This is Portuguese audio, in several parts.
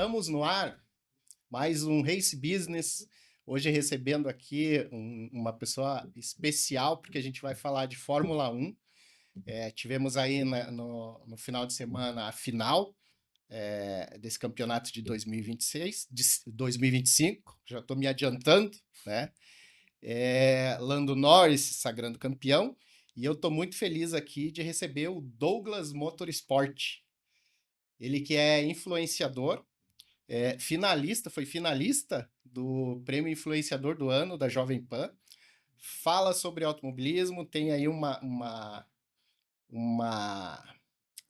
Estamos no ar, mais um Race Business. Hoje recebendo aqui uma pessoa especial, porque a gente vai falar de Fórmula 1. Tivemos aí no final de semana a final desse campeonato de 2026, de 2025. Já estou me adiantando, né? Lando Norris se sagrando campeão. E eu estou muito feliz aqui de receber o Douglas Motorsport. Ele que é influenciador, foi finalista do Prêmio Influenciador do Ano da Jovem Pan, fala sobre automobilismo, tem aí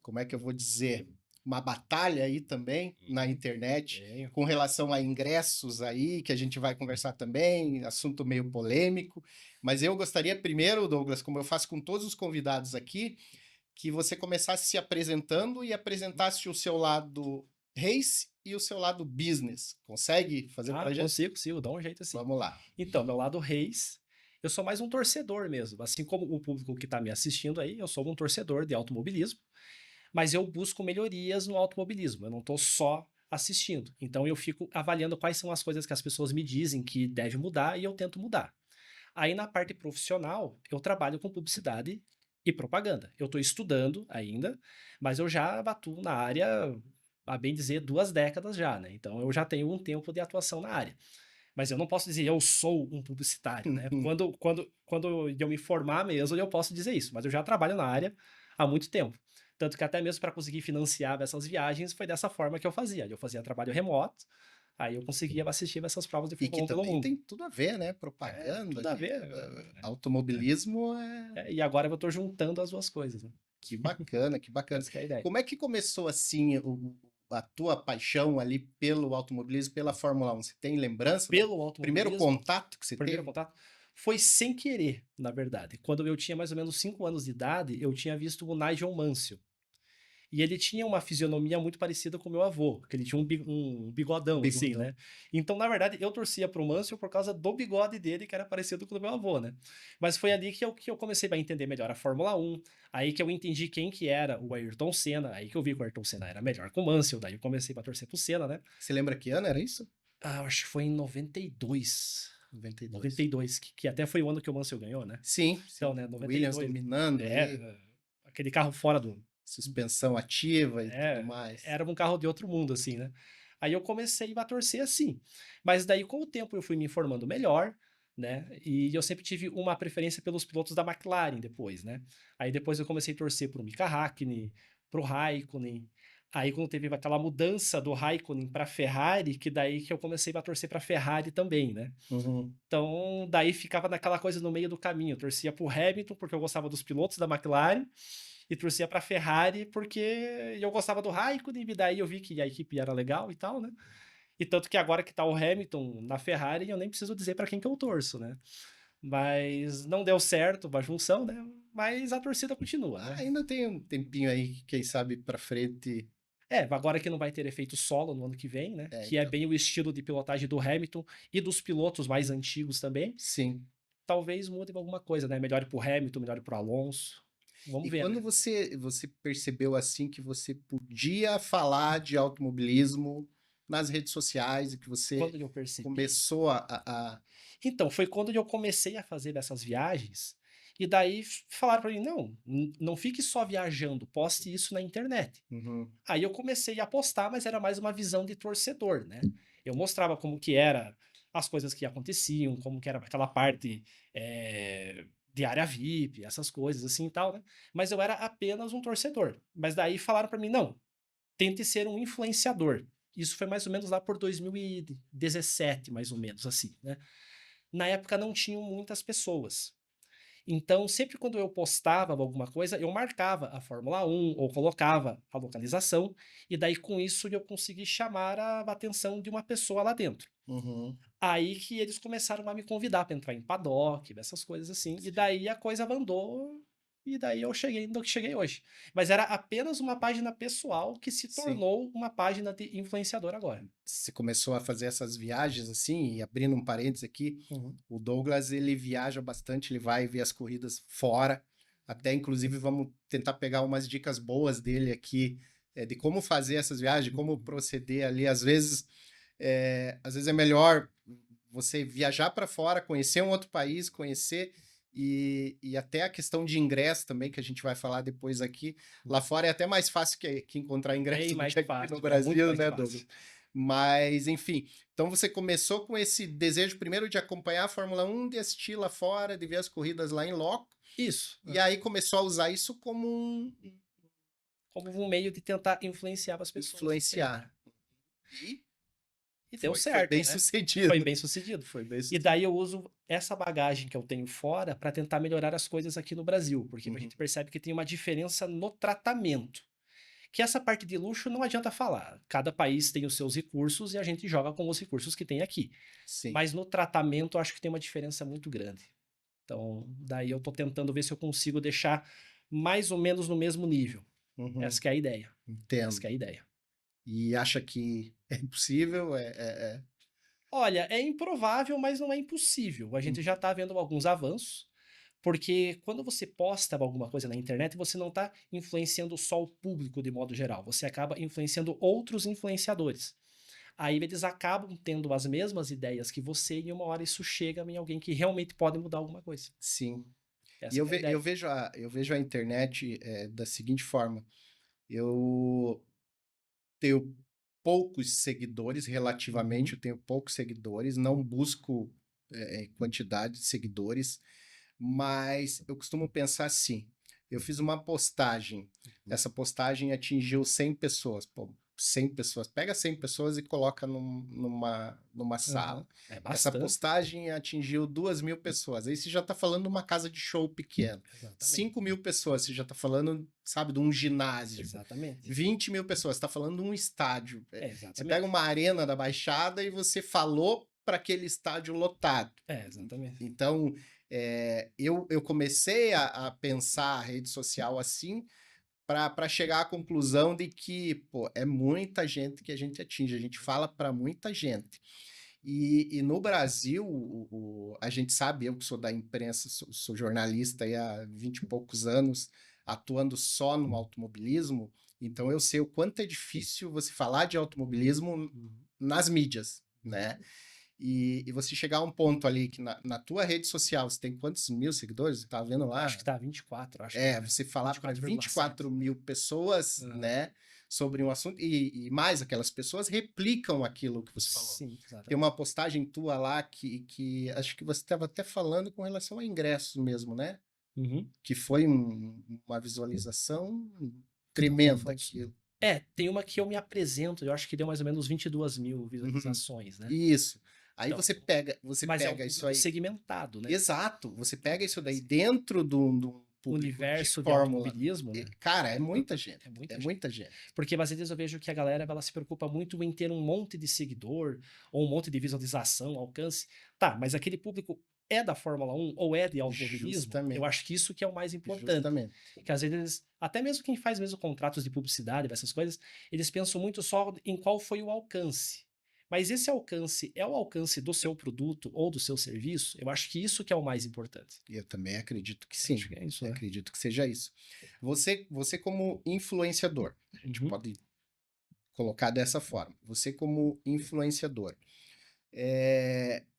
como é que eu vou dizer, uma batalha aí também na internet com relação a ingressos aí, que a gente vai conversar também, assunto meio polêmico, mas eu gostaria primeiro, Douglas, como eu faço com todos os convidados aqui, que você começasse se apresentando e apresentasse o seu lado race e o seu lado business. Consegue fazer pra gente? Consigo, dá um jeito assim. Vamos lá. Então, meu lado race, eu sou mais um torcedor mesmo. Assim como o público que está me assistindo aí, eu sou um torcedor de automobilismo, mas eu busco melhorias no automobilismo. Eu não estou só assistindo. Então, eu fico avaliando quais são as coisas que as pessoas me dizem que deve mudar e eu tento mudar. Aí, na parte profissional, eu trabalho com publicidade e propaganda. Eu estou estudando ainda, mas eu já atuo na área, a bem dizer, 2 décadas já, né? Então, eu já tenho um tempo de atuação na área. Mas eu não posso dizer eu sou um publicitário, né? Quando eu me formar mesmo, eu posso dizer isso. Mas eu já trabalho na área há muito tempo. Tanto que até mesmo para conseguir financiar essas viagens, foi dessa forma que eu fazia. Eu fazia trabalho remoto, aí eu conseguia assistir essas provas de E que Fórmula 1 pelo também mundo. tem tudo a ver, né? É, Propaganda, tudo a ver. automobilismo é... E agora eu estou juntando as duas coisas, né? Que bacana, que bacana. Essa que é a ideia. Como é que começou, assim, a tua paixão ali pelo automobilismo, pela Fórmula 1? Você tem lembrança do Pelo primeiro automobilismo, contato que você primeiro teve? contato foi sem querer, na verdade. Quando eu tinha mais ou menos 5 anos de idade, eu tinha visto o Nigel Mansell. E ele tinha uma fisionomia muito parecida com o meu avô, que ele tinha um bigodão, assim, Bigodão. né? Então, na verdade, eu torcia pro Mansell por causa do bigode dele, que era parecido com o do meu avô, né? Mas foi ali que eu comecei a entender melhor a Fórmula 1, aí que eu entendi quem que era o Ayrton Senna, aí que eu vi que o Ayrton Senna era melhor que o Mansell, daí eu comecei a torcer pro Senna, né? Você lembra que ano era isso? Acho que foi em 92. 92. 92, que até foi o ano que o Mansell ganhou, né? Sim, Então, sim. né, Williams 92. dominando aí, É, aquele carro fora do, suspensão ativa e tudo É, mais. era um carro de outro mundo, assim, né? Aí eu comecei a torcer assim. Mas daí, com o tempo, eu fui me informando melhor, né? E eu sempre tive uma preferência pelos pilotos da McLaren depois, né? Aí depois eu comecei a torcer pro Mika Hakkinen, pro Raikkonen. Aí quando teve aquela mudança do Raikkonen para Ferrari, que daí que eu comecei a torcer para Ferrari também, né? Uhum. Então, daí ficava naquela coisa no meio do caminho. Eu torcia pro Hamilton porque eu gostava dos pilotos da McLaren e torcia pra Ferrari porque eu gostava do Raikkonen e daí eu vi que a equipe era legal e tal, né? E tanto que agora que tá o Hamilton na Ferrari, eu nem preciso dizer pra quem que eu torço, né? Mas não deu certo a junção, né? Mas a torcida continua, Ah, né? ainda tem um tempinho aí, quem sabe pra frente. Agora que não vai ter efeito solo no ano que vem, né? Que é Então. bem o estilo de pilotagem do Hamilton e dos pilotos mais antigos também. Sim. Talvez mude alguma coisa, né? Melhore pro Hamilton, melhore pro Alonso. Vamos E ver, quando né? você percebeu assim que você podia falar de automobilismo nas redes sociais e que você Quando eu percebi. começou a... Então, foi quando eu comecei a fazer essas viagens. E daí falaram para mim: não, não fique só viajando, poste isso na internet. Uhum. Aí eu comecei a postar, mas era mais uma visão de torcedor, né? Eu mostrava como que era as coisas que aconteciam, como que era aquela parte de área VIP, essas coisas assim e tal, né? Mas eu era apenas um torcedor. Mas daí falaram para mim: não, tente ser um influenciador. Isso foi mais ou menos lá por 2017, mais ou menos assim, né? Na época não tinham muitas pessoas. Então, sempre quando eu postava alguma coisa, eu marcava a Fórmula 1 ou colocava a localização, e daí com isso eu consegui chamar a atenção de uma pessoa lá dentro. Uhum. Aí que eles começaram a me convidar para entrar em paddock, essas coisas assim, e daí a coisa andou, e daí eu cheguei no que cheguei hoje. Mas era apenas uma página pessoal que se Sim. tornou uma página de influenciador agora. Você começou a fazer essas viagens assim, e abrindo um parênteses aqui, Uhum. o Douglas ele viaja bastante, ele vai ver as corridas fora, até inclusive vamos tentar pegar umas dicas boas dele aqui de como fazer essas viagens, de como proceder ali. Às vezes é melhor você viajar para fora, conhecer um outro país, conhecer e até a questão de ingresso também, que a gente vai falar depois aqui. Lá fora é até mais fácil que encontrar Bem ingresso do mais que aqui no fácil, é muito Brasil, mais né, fácil. Douglas? Mas, enfim, então você começou com esse desejo primeiro de acompanhar a Fórmula 1, de assistir lá fora, de ver as corridas lá em loco, Isso, e aí começou a usar isso como um como um meio de tentar influenciar as pessoas. influenciar. E E deu foi certo, bem né? Foi sucedido. bem sucedido. Foi bem E sucedido. daí eu uso essa bagagem que eu tenho fora para tentar melhorar as coisas aqui no Brasil, porque a Uhum. gente percebe que tem uma diferença no tratamento. Que essa parte de luxo não adianta falar. Cada país tem os seus recursos e a gente joga com os recursos que tem aqui. Sim. Mas no tratamento eu acho que tem uma diferença muito grande. Então, daí eu tô tentando ver se eu consigo deixar mais ou menos no mesmo nível. Uhum. Essa que é a ideia. Entendo. Essa que é a ideia. E acha que é impossível? Olha, é improvável, mas não é impossível. A gente já está vendo alguns avanços, porque quando você posta alguma coisa na internet, você não está influenciando só o público de modo geral, você acaba influenciando outros influenciadores. Aí eles acabam tendo as mesmas ideias que você e uma hora isso chega em alguém que realmente pode mudar alguma coisa. Sim. E Essa que é a ideia. eu vejo a internet da seguinte forma. Eu tenho poucos seguidores, relativamente, Uhum. eu tenho poucos seguidores, não busco quantidade de seguidores, mas eu costumo pensar assim, eu fiz uma postagem, essa postagem atingiu 100 pessoas, pô, 100 pessoas, pega 100 pessoas e coloca numa sala. Uhum. É Essa bastante. postagem atingiu 2.000 pessoas, aí você já está falando de uma casa de show pequena. Exatamente. 5.000 pessoas, você já está falando, sabe, de um ginásio. Exatamente. 20.000 pessoas, você está falando de um estádio. Você pega Exatamente. uma arena da Baixada e você falou para aquele estádio lotado. Exatamente. Então, eu comecei a pensar a rede social assim para chegar à conclusão de que, pô, é muita gente que a gente atinge, a gente fala para muita gente. E no Brasil, a gente sabe, eu que sou da imprensa, sou jornalista aí há 20 e poucos anos, atuando só no automobilismo, então eu sei o quanto é difícil você falar de automobilismo nas mídias, né? E você chegar a um ponto ali que na tua rede social você tem quantos mil seguidores? Você tá vendo lá? Acho que tá 24, acho que é. Você falar para 24,7. 24 mil pessoas, né, sobre um assunto, e mais, aquelas pessoas replicam aquilo que você falou. Sim, Tem exatamente. uma postagem tua lá que acho que você estava até falando com relação a ingressos mesmo, né? Uhum. Que foi uma visualização tremenda Foi. aquilo. Tem uma que eu me apresento, eu acho que deu mais ou menos 22.000 Uhum. visualizações, né? Isso. Aí Então, você mas é um pega isso público aí. segmentado, né? Exato. Você pega isso daí dentro do público de Universo de Fórmula. automobilismo, né? Cara, é muita gente. É muita É gente. muita gente. Porque às vezes eu vejo que a galera ela se preocupa muito em ter um monte de seguidor ou um monte de visualização, alcance. Tá, mas aquele público é da Fórmula 1 ou é de automobilismo? Justamente. Eu acho que isso que é o mais importante. Justamente. Que às vezes, até mesmo quem faz mesmo contratos de publicidade, essas coisas, eles pensam muito só em qual foi o alcance. Mas esse alcance é o alcance do seu produto ou do seu serviço? Eu acho que isso que é o mais importante. Eu também acredito que sim. Acho que é isso, né? Acredito que seja isso. Você como influenciador, a gente Uhum. pode colocar dessa forma. Você como influenciador,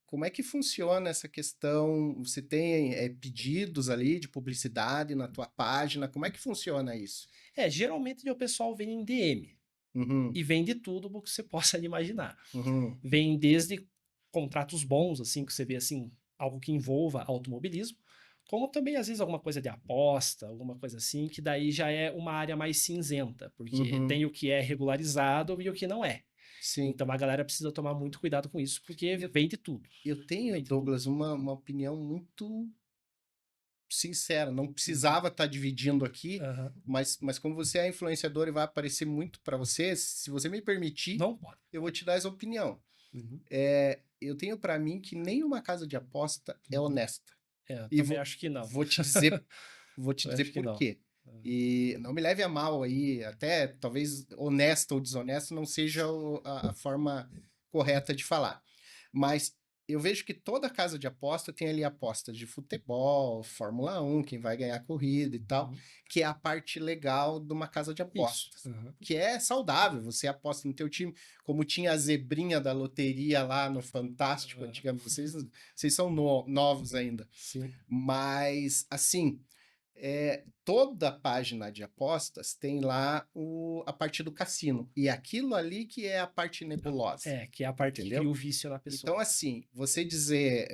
como é que funciona essa questão? Você tem pedidos ali de publicidade na tua página? Como é que funciona isso? Geralmente o pessoal vem em DM. Uhum, E vem de tudo o que você possa imaginar. uhum, Vem desde contratos bons, assim, que você vê assim, algo que envolva automobilismo, como também, às vezes, alguma coisa de aposta, alguma coisa assim, que daí já é uma área mais cinzenta, porque uhum. tem o que é regularizado e o que não é. Sim. Então a galera precisa tomar muito cuidado com isso, porque vem de tudo. Eu tenho, Vem de Douglas, uma opinião muito sincera. Não precisava estar dividindo aqui, Aham. mas como você é influenciador e vai aparecer muito para você, se você me permitir, Não pode. eu vou te dar essa opinião. Uhum. Eu tenho para mim que nenhuma casa de aposta é honesta. Eu E também acho que não. vou te dizer, Eu acho que por não. quê. E não me leve a mal aí, até talvez honesto ou desonesto não seja a forma correta de falar. Mas eu vejo que toda casa de aposta tem ali apostas de futebol, Fórmula 1, quem vai ganhar corrida e tal, Uhum. que é a parte legal de uma casa de Isso. apostas. Aham. Que é saudável, você aposta no teu time, como tinha a zebrinha da loteria lá no Fantástico, Aham. antigamente, vocês são novos ainda, Sim. mas assim, toda página de apostas tem lá a parte do cassino, e aquilo ali que é a parte nebulosa, Que é a parte que entendeu? cria o vício na pessoa. Então, assim, você dizer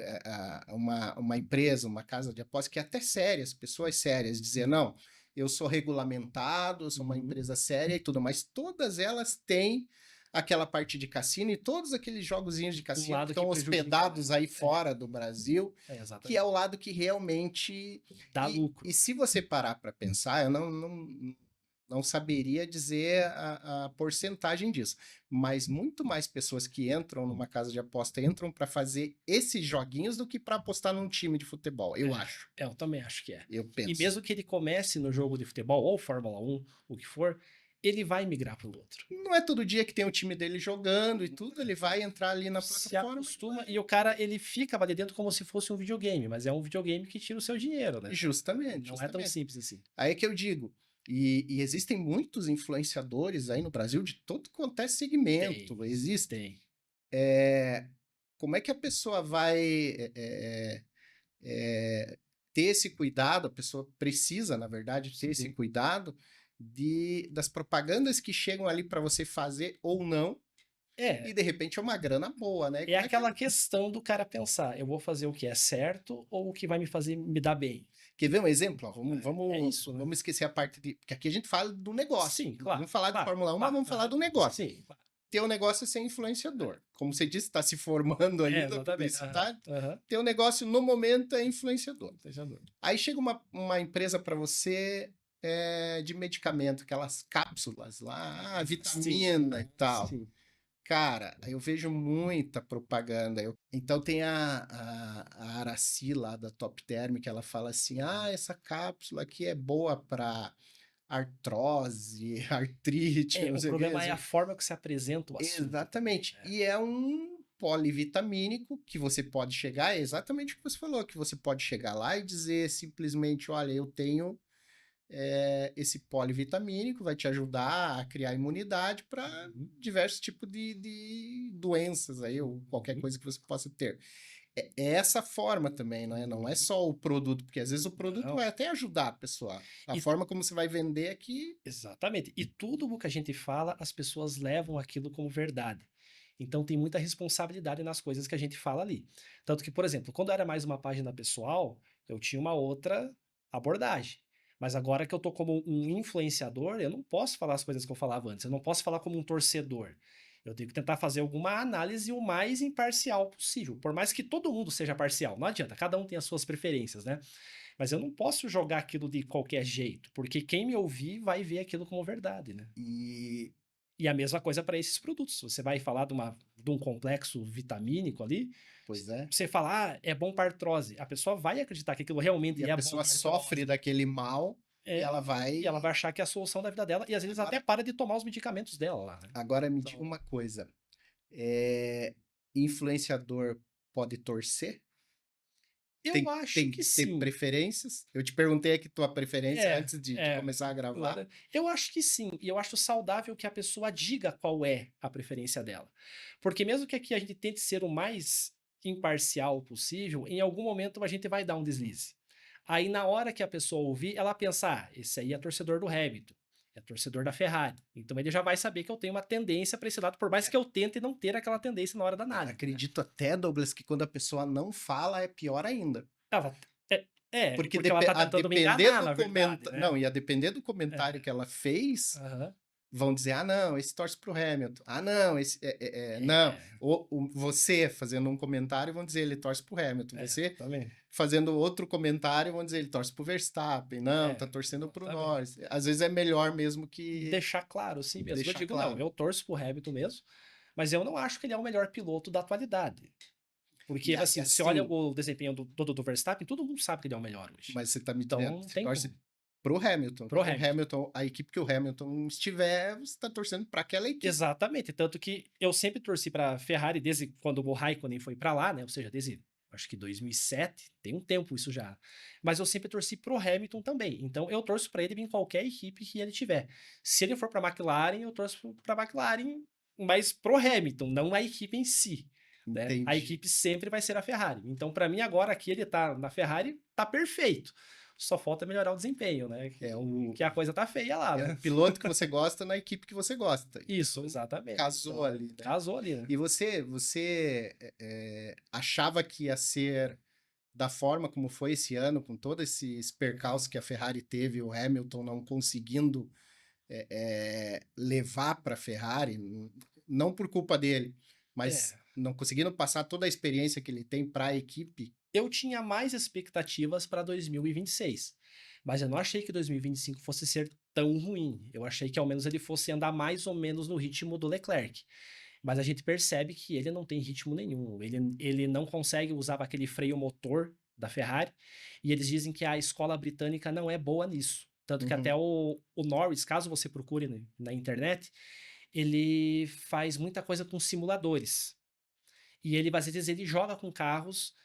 uma empresa, uma casa de apostas, que é até sérias, pessoas sérias, dizer, não, eu sou regulamentado, eu sou uma Uhum. empresa séria e tudo, mas todas elas têm aquela parte de cassino e todos aqueles jogozinhos de cassino que lado que estão prejudica, hospedados né? aí fora do Brasil, que é Exatamente. o lado que realmente. Dá E lucro. se você parar para pensar, eu não saberia dizer a porcentagem disso, mas muito mais pessoas que entram numa casa de aposta entram para fazer esses joguinhos do que para apostar num time de futebol, eu acho, Eu também acho que é. eu E penso. mesmo que ele comece no jogo de futebol, ou Fórmula 1, o que for, ele vai migrar para o outro. Não é todo dia que tem o time dele jogando e tudo, ele vai entrar ali na Se plataforma acostuma e o cara, ele fica ali dentro como se fosse um videogame, mas é um videogame que tira o seu dinheiro, né? justamente, Não é tão justamente. simples assim. Aí é que eu digo, e existem muitos influenciadores aí no Brasil de todo quanto é segmento, existem. Tem. Como é que a pessoa vai é, ter esse cuidado, a pessoa precisa, na verdade, ter esse Sim. cuidado das propagandas que chegam ali para você fazer ou não, e É, de repente é uma grana boa, né? é Como é que aquela questão do cara pensar, eu vou fazer o que é certo ou o que vai me fazer me dar bem? Quer ver um exemplo? Ó, É isso, né? vamos esquecer a parte de. Porque aqui a gente fala do negócio. Sim, claro, Vamos falar de claro, Fórmula 1, mas claro. vamos falar Aham. do negócio. Sim, claro. Ter um negócio é ser influenciador. Como você disse, está se formando ali da Exatamente. Aham, publicidade. aham. Ter um negócio no momento é influenciador. Influenciador. Aí chega uma empresa para você de medicamento, aquelas cápsulas lá, Sim. vitamina e tal. Sim. Cara, eu vejo muita propaganda. Então tem a Araci lá da Top Term, que ela fala assim: essa cápsula aqui é boa para artrose, artrite, não O sei o quê. problema é a forma que se apresenta o assunto. Exatamente. E é um polivitamínico que você pode chegar, é exatamente o que você falou, que você pode chegar lá e dizer simplesmente, olha, eu tenho esse polivitamínico, vai te ajudar a criar imunidade para Uhum. diversos tipos de doenças aí, ou qualquer Uhum. coisa que você possa ter. É essa forma também, não é? Não é só o produto, porque às vezes o produto Não. vai até ajudar a pessoa. A E forma como você vai vender é que. exatamente. E tudo o que a gente fala, as pessoas levam aquilo como verdade. Então tem muita responsabilidade nas coisas que a gente fala ali. Tanto que, por exemplo, quando era mais uma página pessoal, eu tinha uma outra abordagem. Mas agora que eu tô como um influenciador, eu não posso falar as coisas que eu falava antes. Eu não posso falar como um torcedor. Eu tenho que tentar fazer alguma análise o mais imparcial possível. Por mais que todo mundo seja parcial. Não adianta, cada um tem as suas preferências, né? Mas eu não posso jogar aquilo de qualquer jeito, porque quem me ouvir vai ver aquilo como verdade, né? E, E a mesma coisa para esses produtos. Você vai falar de um complexo vitamínico ali, pois é. você fala, é bom para artrose. A pessoa vai acreditar que aquilo realmente E a é bom pessoa para sofre artrose. daquele mal e ela E ela vai. vai achar que é a solução da vida dela, e às vezes até Agora, para de tomar os medicamentos dela lá, né? agora me diga Então, uma coisa: influenciador pode torcer? eu acho Tem que que ter sim. preferências? Eu te perguntei aqui tua preferência É, antes de é. começar a gravar. Claro. Eu acho que sim, e eu acho saudável que a pessoa diga qual é a preferência dela. Porque mesmo que aqui a gente tente ser o mais imparcial possível, em algum momento a gente vai dar um deslize. Aí na hora que a pessoa ouvir, ela pensa, esse aí é torcedor do Hamilton, é torcedor da Ferrari. Então ele já vai saber que eu tenho uma tendência para esse lado, por mais que eu tente não ter aquela tendência na hora da análise, né? Acredito até, Douglas, que quando a pessoa não fala é pior ainda. Ela, Porque porque ela tá a tentando me depender enganar, do na verdade, comentário. né? Não, e a depender do comentário É, que ela fez, aham. vão dizer: não, esse torce pro Hamilton. Não, esse. Não. É, Você fazendo um comentário, vão dizer ele torce pro Hamilton. Você também. fazendo outro comentário, vão dizer ele torce pro Verstappen. Não, tá torcendo pro Exatamente. Norris. Às vezes é melhor mesmo que Deixar claro, assim mesmo. Eu deixar digo, não, claro. eu torço pro Hamilton mesmo, mas eu não acho que ele é o melhor piloto da atualidade. Porque, E assim, você olha assim, o desempenho do Verstappen, todo mundo sabe que ele é o melhor hoje. mas você tá me Então, dizendo, não você tem torce como. Pro Hamilton. Pro O Hamilton. Hamilton, a equipe que o Hamilton estiver, você está torcendo para aquela equipe. Exatamente, tanto que eu sempre torci para Ferrari desde quando o Raikkonen foi para lá, né? Ou seja, desde acho que 2007, tem um tempo isso já. Mas eu sempre torci pro Hamilton também. Então eu torço para ele em qualquer equipe que ele tiver. Se ele for para McLaren, eu torço para McLaren, mas pro Hamilton, não a equipe em si. Né? A Entendi. equipe sempre vai ser a Ferrari. Então, para mim, agora que ele tá na Ferrari, tá perfeito. Só falta melhorar o desempenho, né? Que a coisa tá feia lá, É né? o piloto que você gosta na equipe que você gosta. Isso, exatamente. Casou Então, ali, né? Casou ali, né? E você achava que ia ser da forma como foi esse ano, com todo esse percalço que a Ferrari teve, o Hamilton não conseguindo levar para a Ferrari, não por culpa dele, mas não conseguindo passar toda a experiência que ele tem para a equipe? Eu tinha mais expectativas para 2026, mas eu não achei que 2025 fosse ser tão ruim. Eu achei que ao menos ele fosse andar mais ou menos no ritmo do Leclerc. Mas a gente percebe que ele não tem ritmo nenhum. Ele não consegue usar aquele freio motor da Ferrari. E eles dizem que a escola britânica não é boa nisso. Tanto que até o Norris, caso você procure na internet, ele faz muita coisa com simuladores. E ele, às vezes, ele joga com carros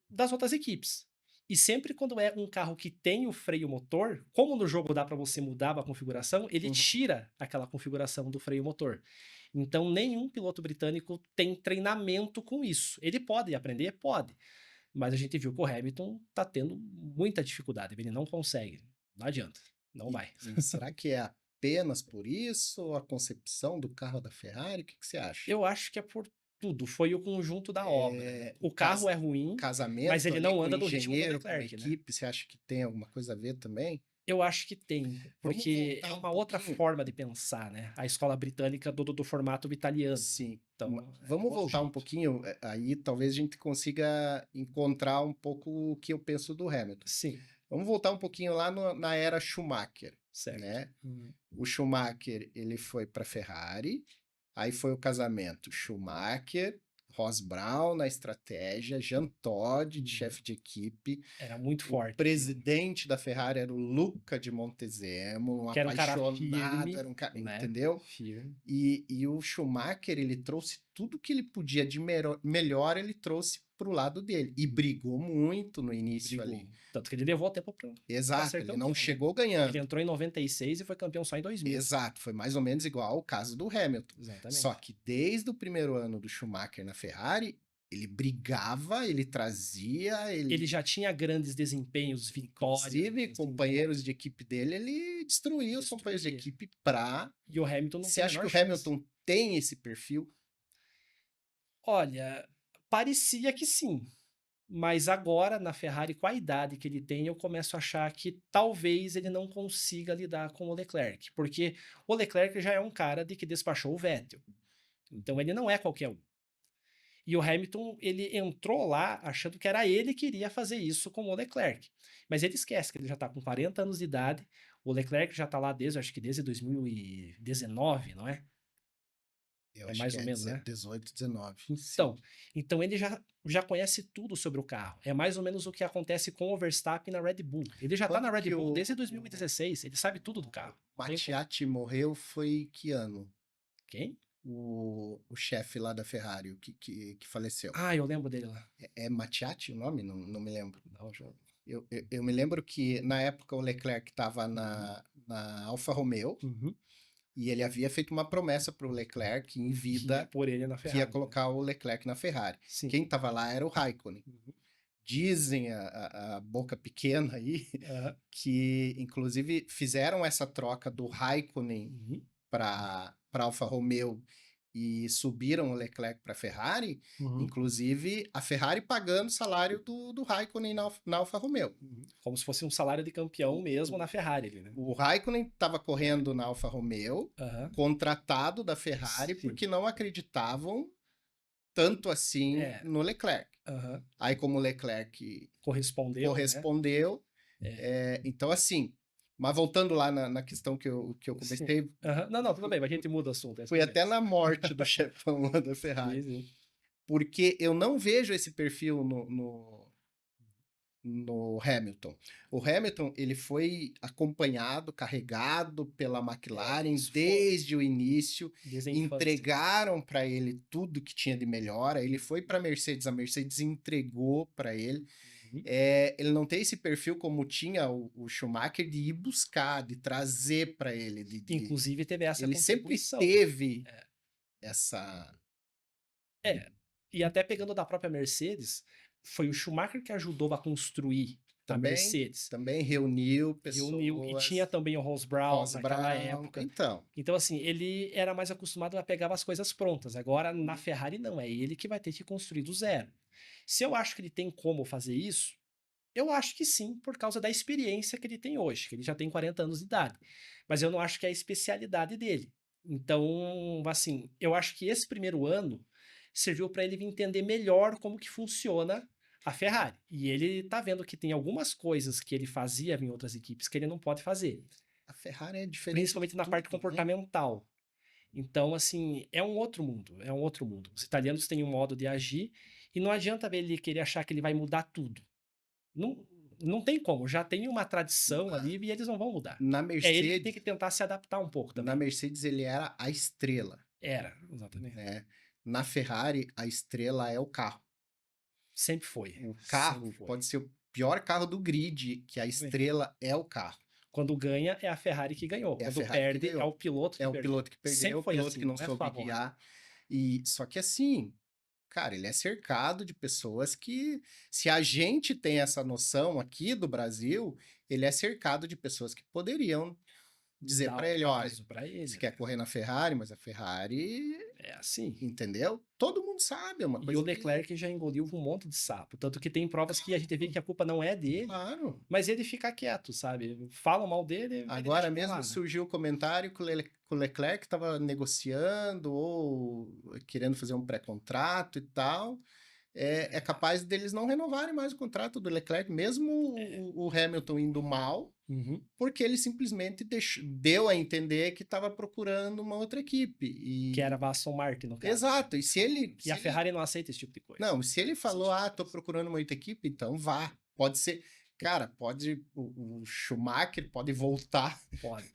das outras equipes. E sempre quando é um carro que tem o freio motor, como no jogo dá para você mudar a configuração, ele tira aquela configuração do freio motor. Então, nenhum piloto britânico tem treinamento com isso. Ele pode aprender? Pode. Mas a gente viu que o Hamilton tá tendo muita dificuldade. Ele não consegue. Não adianta. Não vai. E será que é apenas por isso? Ou a concepção do carro da Ferrari? O que você acha? Eu acho que é por tudo. Foi o conjunto da obra. O carro é ruim, Casamento mas ele ali não com anda no ritmo do engenheiro, com a Leclerc, né? equipe, você acha que tem alguma coisa a ver também? Eu acho que tem, porque voltar é um uma outra pouquinho. forma de pensar, né? A escola britânica do formato italiano. Sim. Então, Vamos outro voltar um jeito. pouquinho, aí talvez a gente consiga encontrar um pouco o que eu penso do Hamilton. Sim, Vamos voltar um pouquinho lá na era Schumacher, certo. né? O Schumacher, ele foi para Ferrari, aí foi o casamento Schumacher, Ross Brown na estratégia, Jean Todt de chefe de equipe. Era muito O forte. presidente da Ferrari era o Luca de Montezemolo, um Que era um cara apaixonado, firme, era um cara, né? entendeu? Firme. E o Schumacher, ele trouxe tudo que ele podia de melhor, ele trouxe pro lado dele. E brigou muito no início Brigou. ali. Tanto que ele levou tempo pra Exato, ser ele campeão, não né? chegou ganhando. Ele entrou em 96 e foi campeão só em 2000. Exato, foi mais ou menos igual ao caso do Hamilton. Exatamente. Só que desde o primeiro ano do Schumacher na Ferrari, ele brigava, ele trazia, Ele já tinha grandes desempenhos, vitórias. inclusive, companheiros de equipe dele, ele destruía os companheiros de equipe pra... E o Hamilton não Você tem a acha que menor o chance. Hamilton tem esse perfil? Olha, parecia que sim. Mas agora, na Ferrari, com a idade que ele tem, eu começo a achar que talvez ele não consiga lidar com o Leclerc. Porque o Leclerc já é um cara de que despachou o Vettel. Então ele não é qualquer um. E o Hamilton, ele entrou lá achando que era ele que iria fazer isso com o Leclerc. Mas ele esquece que ele já está com 40 anos de idade. O Leclerc já está lá desde, acho que desde 2019, não é? Eu É acho mais que ou menos, né? 18, 19. Então ele já conhece tudo sobre o carro. É mais ou menos o que acontece com o Verstappen na Red Bull. Ele já tá Quando na Red que Bull o desde 2016. Ele sabe tudo do carro. Mattiatti morreu foi que ano? Quem? O chefe lá da Ferrari, o que faleceu. Ah, eu lembro dele lá. É Mattiatti o nome? Não me lembro. Não, já... Eu me lembro que na época o Leclerc estava na Alfa Romeo e ele havia feito uma promessa para o Leclerc em vida por ele na que ia Ferrari. colocar o Leclerc na Ferrari. Sim. Quem estava lá era o Raikkonen. Dizem a boca pequena aí que, inclusive, fizeram essa troca do Raikkonen para Alfa Romeo e subiram o Leclerc para a Ferrari, inclusive a Ferrari pagando o salário do Raikkonen na Alfa Romeo. Como se fosse um salário de campeão mesmo na Ferrari. Ali, né? O Raikkonen estava correndo na Alfa Romeo, contratado da Ferrari, porque não acreditavam tanto assim no Leclerc. Aí, como o Leclerc correspondeu né? Então, assim, mas voltando lá na questão que eu comecei. Não, tudo bem, mas a gente muda o assunto. Foi até na morte do chefão lá da Ferrari. Sim. Porque eu não vejo esse perfil no Hamilton. O Hamilton, ele foi acompanhado, carregado pela McLaren isso foi. desde o início, Desde a infância. entregaram para ele tudo que tinha de melhor, aí ele foi para a Mercedes entregou para ele. Uhum. Ele não tem esse perfil como tinha o Schumacher de ir buscar, de trazer para ele. Inclusive teve essa Ele sempre contribuição. teve essa... E até pegando da própria Mercedes, foi o Schumacher que ajudou a construir a Também, Mercedes. também reuniu pessoas... Reuniu, e tinha também o Ross Brown Ross naquela Brown, época. então... Então, assim, ele era mais acostumado a pegar as coisas prontas. Agora, na Ferrari, não. É ele que vai ter que construir do zero. Se eu acho que ele tem como fazer isso, eu acho que sim, por causa da experiência que ele tem hoje, que ele já tem 40 anos de idade. Mas eu não acho que é a especialidade dele. Então, assim, eu acho que esse primeiro ano serviu para ele entender melhor como que funciona a Ferrari. E ele tá vendo que tem algumas coisas que ele fazia em outras equipes que ele não pode fazer. A Ferrari é diferente. Principalmente na parte né? comportamental. Então, assim, é um outro mundo, é um outro mundo. Os italianos têm um modo de agir e não adianta ele querer achar que ele vai mudar tudo. Não, não tem como, já tem uma tradição ali e eles não vão mudar. Na É ele que Mercedes, tem que tentar se adaptar um pouco também. na Mercedes ele era a estrela, Era, exatamente. né? Na Ferrari, a estrela é o carro. Sempre foi. O carro sempre foi. pode ser o pior carro do grid, que a estrela é o carro. Quando ganha, é a Ferrari que ganhou. É a Quando Ferrari que perde, ganhou. é o piloto que É o perdeu. piloto que perdeu, Sempre é o foi piloto assim, que não não é soube favor. guiar. Só que assim, cara, ele é cercado de pessoas que, se a gente tem essa noção aqui do Brasil, ele é cercado de pessoas que poderiam dizer Dá para um ele, olha, aviso pra ele. você quer correr na Ferrari, mas a Ferrari, É assim. entendeu? Todo mundo sabe, é uma E coisa o Leclerc já engoliu um monte de sapo. Tanto que tem provas que a gente vê que a culpa não é dele, Claro. mas ele fica quieto, sabe? Falam mal dele. ele Agora deixa pra mesmo lá, né? surgiu o comentário que o Leclerc estava negociando ou querendo fazer um pré-contrato e tal. É capaz deles não renovarem mais o contrato do Leclerc, mesmo o Hamilton indo mal, Uhum. porque ele simplesmente deu a entender que estava procurando uma outra equipe. Que era a Aston Martin, no caso. Exato. E se ele. E a Ferrari não aceita esse tipo de coisa. Não, se ele falou, tô procurando uma outra equipe, então vá. Pode ser. Cara, pode. O Schumacher pode voltar Pode.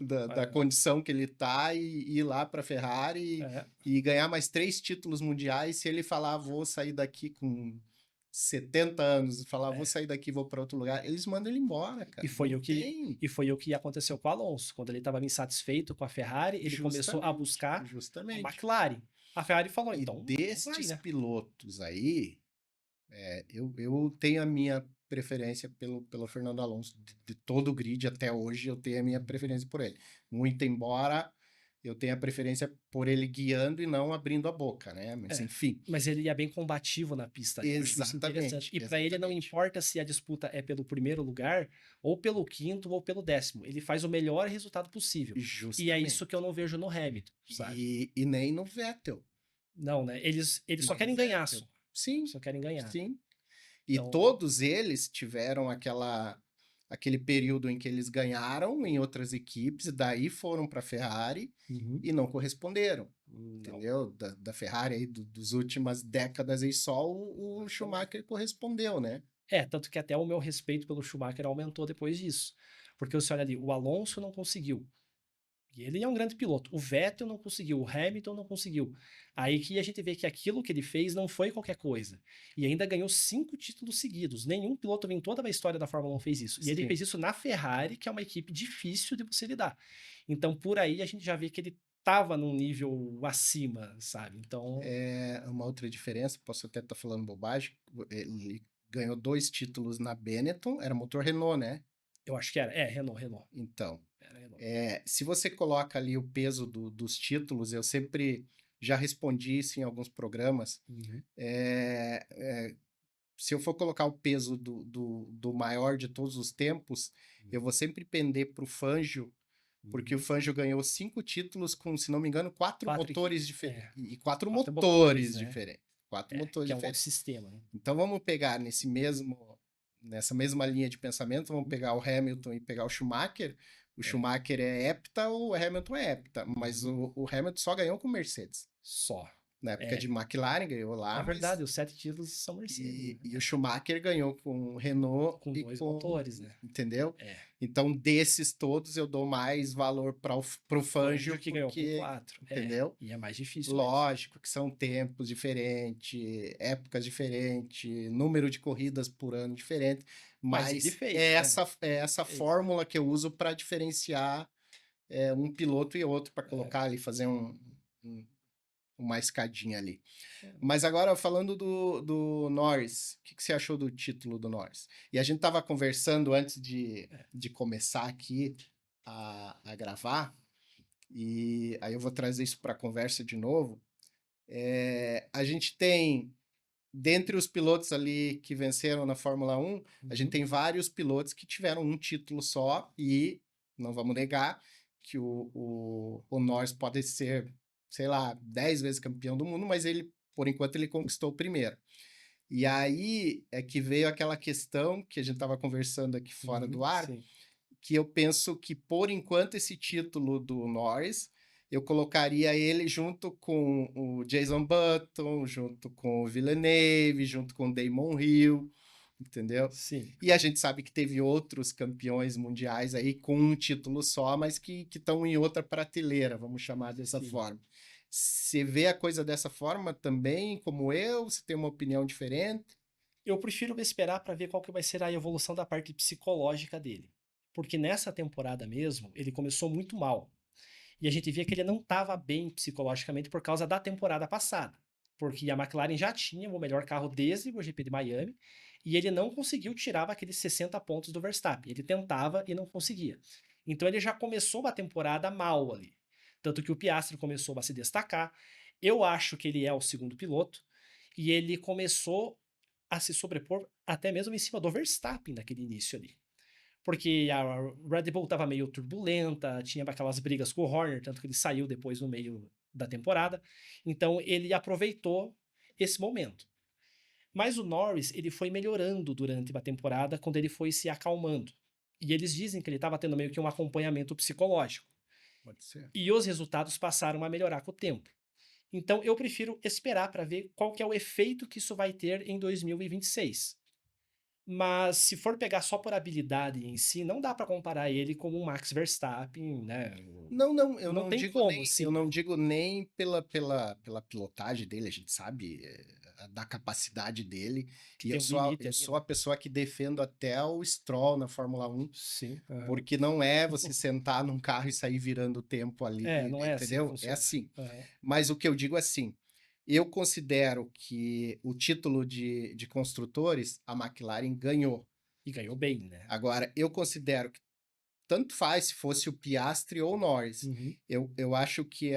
da condição que ele tá e ir lá para a Ferrari e ganhar mais 3 títulos mundiais. Se ele falar, vou sair daqui com 70 anos, falar, vou sair daqui, vou para outro lugar, eles mandam ele embora, cara. E foi o que aconteceu com o Alonso. Quando ele estava insatisfeito com a Ferrari, ele começou a buscar a McLaren. A Ferrari falou, então. E destes pilotos aí, eu tenho a minha preferência pelo Fernando Alonso. De todo o grid até hoje, eu tenho a minha preferência por ele. Muito embora eu tenha a preferência por ele guiando e não abrindo a boca, né? Mas enfim. Mas ele é bem combativo na pista. Exatamente. E para ele não importa se a disputa é pelo primeiro lugar, ou pelo quinto, ou pelo 10º. Ele faz o melhor resultado possível. Justamente. E é isso que eu não vejo no Hamilton, sabe? E nem no Vettel. Não, né? Eles só querem ganhar. Sim. Só querem ganhar. Sim. E todos eles tiveram aquele período em que eles ganharam em outras equipes, e daí foram para a Ferrari e não corresponderam. Entendeu? Da Ferrari aí, dos últimas décadas aí, só o Schumacher correspondeu, né? Tanto que até o meu respeito pelo Schumacher aumentou depois disso. Porque você olha ali, o Alonso não conseguiu. E ele é um grande piloto. O Vettel não conseguiu, o Hamilton não conseguiu. Aí que a gente vê que aquilo que ele fez não foi qualquer coisa. E ainda ganhou 5 títulos seguidos. Nenhum piloto em toda a história da Fórmula 1 fez isso. E ele fez isso na Ferrari, que é uma equipe difícil de você lidar. Então, por aí, a gente já vê que ele estava num nível acima, sabe? Então... Uma outra diferença, posso até estar falando bobagem, ele ganhou 2 títulos na Benetton, era motor Renault, né? Eu acho que era. Renault. Então, se você coloca ali o peso dos títulos, eu sempre já respondi isso em alguns programas. Se eu for colocar o peso do maior de todos os tempos, eu vou sempre pender para o Fangio, porque o Fangio ganhou 5 títulos com, se não me engano, 4 motores diferentes. E 4 motores diferentes. 4 motores que diferentes. É um outro sistema, né? Então vamos pegar nessa mesma linha de pensamento, vamos pegar o Hamilton e pegar o Schumacher. O Schumacher é hepta, o Hamilton é hepta, mas o Hamilton só ganhou com Mercedes. Só. Na época É, de McLaren, ganhou lá, é mas verdade, os 7 títulos são Mercedes, e o Schumacher ganhou com o Renault com e 2 com, motores, né? entendeu? É, Então, desses todos, eu dou mais valor para pro Fangio Fangio, que ganhou com porque, 4. É, entendeu? e é mais difícil mesmo. Lógico que são tempos diferentes, épocas diferentes, número de corridas por ano diferente, Mas ele mas fez, né? é essa Fez. fórmula que eu uso para diferenciar um piloto e outro, para É, colocar ali, fazer um- uma escadinha ali. é. Mas agora, falando do Norris, o que, que você achou do título do Norris? E a gente estava conversando antes de começar aqui a gravar, e aí eu vou trazer isso para a conversa de novo. A gente tem, dentre os pilotos ali que venceram na Fórmula 1, a gente Uhum. tem vários pilotos que tiveram um título só, e não vamos negar que o Norris pode ser, sei lá, 10 vezes campeão do mundo, mas ele, por enquanto, ele conquistou o primeiro. E aí é que veio aquela questão que a gente estava conversando aqui fora do ar, Sim. que eu penso que, por enquanto, esse título do Norris, eu colocaria ele junto com o Jason Button, junto com o Villeneuve, junto com o Damon Hill, entendeu? Sim. E a gente sabe que teve outros campeões mundiais aí com um título só, mas que estão em outra prateleira, vamos chamar dessa Sim. forma. Você vê a coisa dessa forma também, como eu? Você tem uma opinião diferente? Eu prefiro esperar para ver qual que vai ser a evolução da parte psicológica dele. Porque nessa temporada mesmo, ele começou muito mal. E a gente via que ele não estava bem psicologicamente por causa da temporada passada. Porque a McLaren já tinha o melhor carro desde o GP de Miami e ele não conseguiu tirar aqueles 60 pontos do Verstappen. Ele tentava e não conseguia. Então ele já começou a temporada mal ali. Tanto que o Piastri começou a se destacar. Eu acho que ele é o segundo piloto e ele começou a se sobrepor até mesmo em cima do Verstappen naquele início ali. Porque a Red Bull estava meio turbulenta, tinha aquelas brigas com o Horner, tanto que ele saiu depois no meio da temporada. Então ele aproveitou esse momento. Mas o Norris, ele foi melhorando durante a temporada quando ele foi se acalmando. E eles dizem que ele estava tendo meio que um acompanhamento psicológico. Pode ser. E os resultados passaram a melhorar com o tempo. Então eu prefiro esperar para ver qual que é o efeito que isso vai ter em 2026. Mas se for pegar só por habilidade em si, não dá para comparar ele com o Max Verstappen, né? Não, não, Não tem como, eu sim. não digo nem pela pilotagem dele, a gente sabe da capacidade dele, Que e tem um limite eu ali, sou né? a pessoa que defendo até o Stroll na Fórmula 1, Sim. Aham. porque não é você sentar num carro e sair virando o tempo ali, É, não é assim que entendeu? É funciona. assim. Aham. Mas o que eu digo é assim, eu considero que o título de construtores, a McLaren ganhou. E ganhou bem, né? Agora, eu considero tanto faz se fosse o Piastri ou o Norris. Uhum. Eu acho que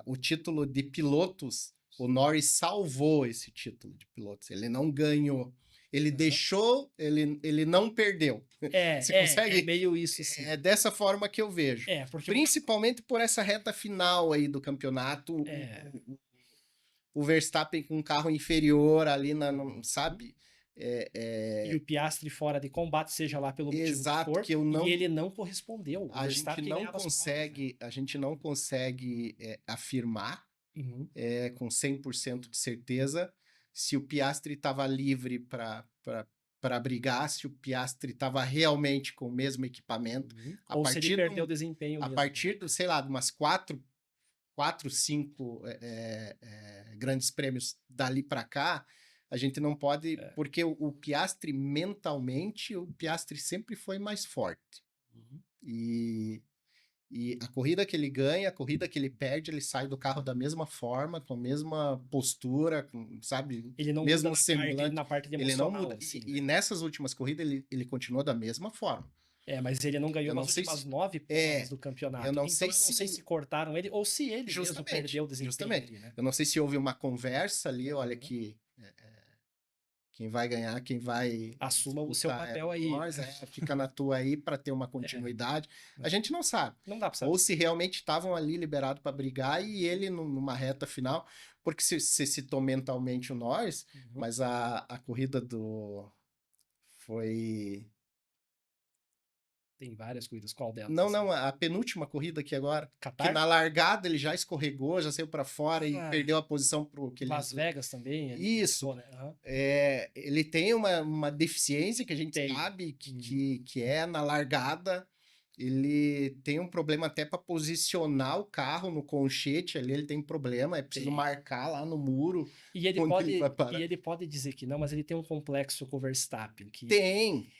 o título de pilotos, o Norris salvou esse título de pilotos. Ele não ganhou. Ele Aham. deixou, ele não perdeu. Você É consegue? meio isso, sim. É dessa forma que eu vejo. Porque Principalmente por essa reta final aí do campeonato, é, o Verstappen com um carro inferior ali, sabe? e o Piastri fora de combate, seja lá pelo motivo que Exato, for, que eu e não ele não correspondeu. O Verstappen que ganhava as provas, né? a gente não consegue afirmar Uhum. com 100% de certeza se o Piastri estava livre para brigar, se o Piastri estava realmente com o mesmo equipamento. Uhum. A Ou se ele partir perdeu o desempenho a mesmo, né? partir sei lá, de umas quatro, cinco grandes prêmios dali para cá, a gente não pode, É. porque o Piastri mentalmente, o Piastri sempre foi mais forte. Uhum. E a corrida que ele ganha, a corrida que ele perde, ele sai do carro da mesma forma, com a mesma postura, sabe? Ele não muda Mesmo semblante. na parte Ele não emocional, muda. assim, E né? nessas últimas corridas, ele continuou da mesma forma. Mas ele não ganhou Eu não nas sei últimas se. 9 provas do Eu campeonato. não Então sei eu não sei se. se cortaram ele ou se ele mesmo Justamente, perdeu o desempenho justamente. ali, né? Eu não sei se houve uma conversa ali, olha Uhum. que quem vai ganhar, quem vai Assuma o seu disputar papel o aí. Norris, fica na tua aí para ter uma continuidade. A gente não sabe. Não dá pra Ou saber. se realmente estavam ali liberados para brigar e ele numa reta final, porque se citou mentalmente o Norris, Uhum. mas a corrida foi Tem várias corridas. Qual delas? Não, assim? não, a penúltima corrida aqui agora. Que Qatar? na largada ele já escorregou, já saiu para fora e Ah, perdeu a posição pro que ele... Las Vegas também. Ele Isso. errou, né? Aham. Ele tem uma deficiência que a gente Tem. sabe que é na largada. Ele tem um problema até para posicionar o carro no conchete ali, ele tem problema, é preciso Tem. marcar lá no muro E ele onde ele vai pode, parar. e ele pode dizer que não, mas ele tem um complexo com o Verstappen, que Tem.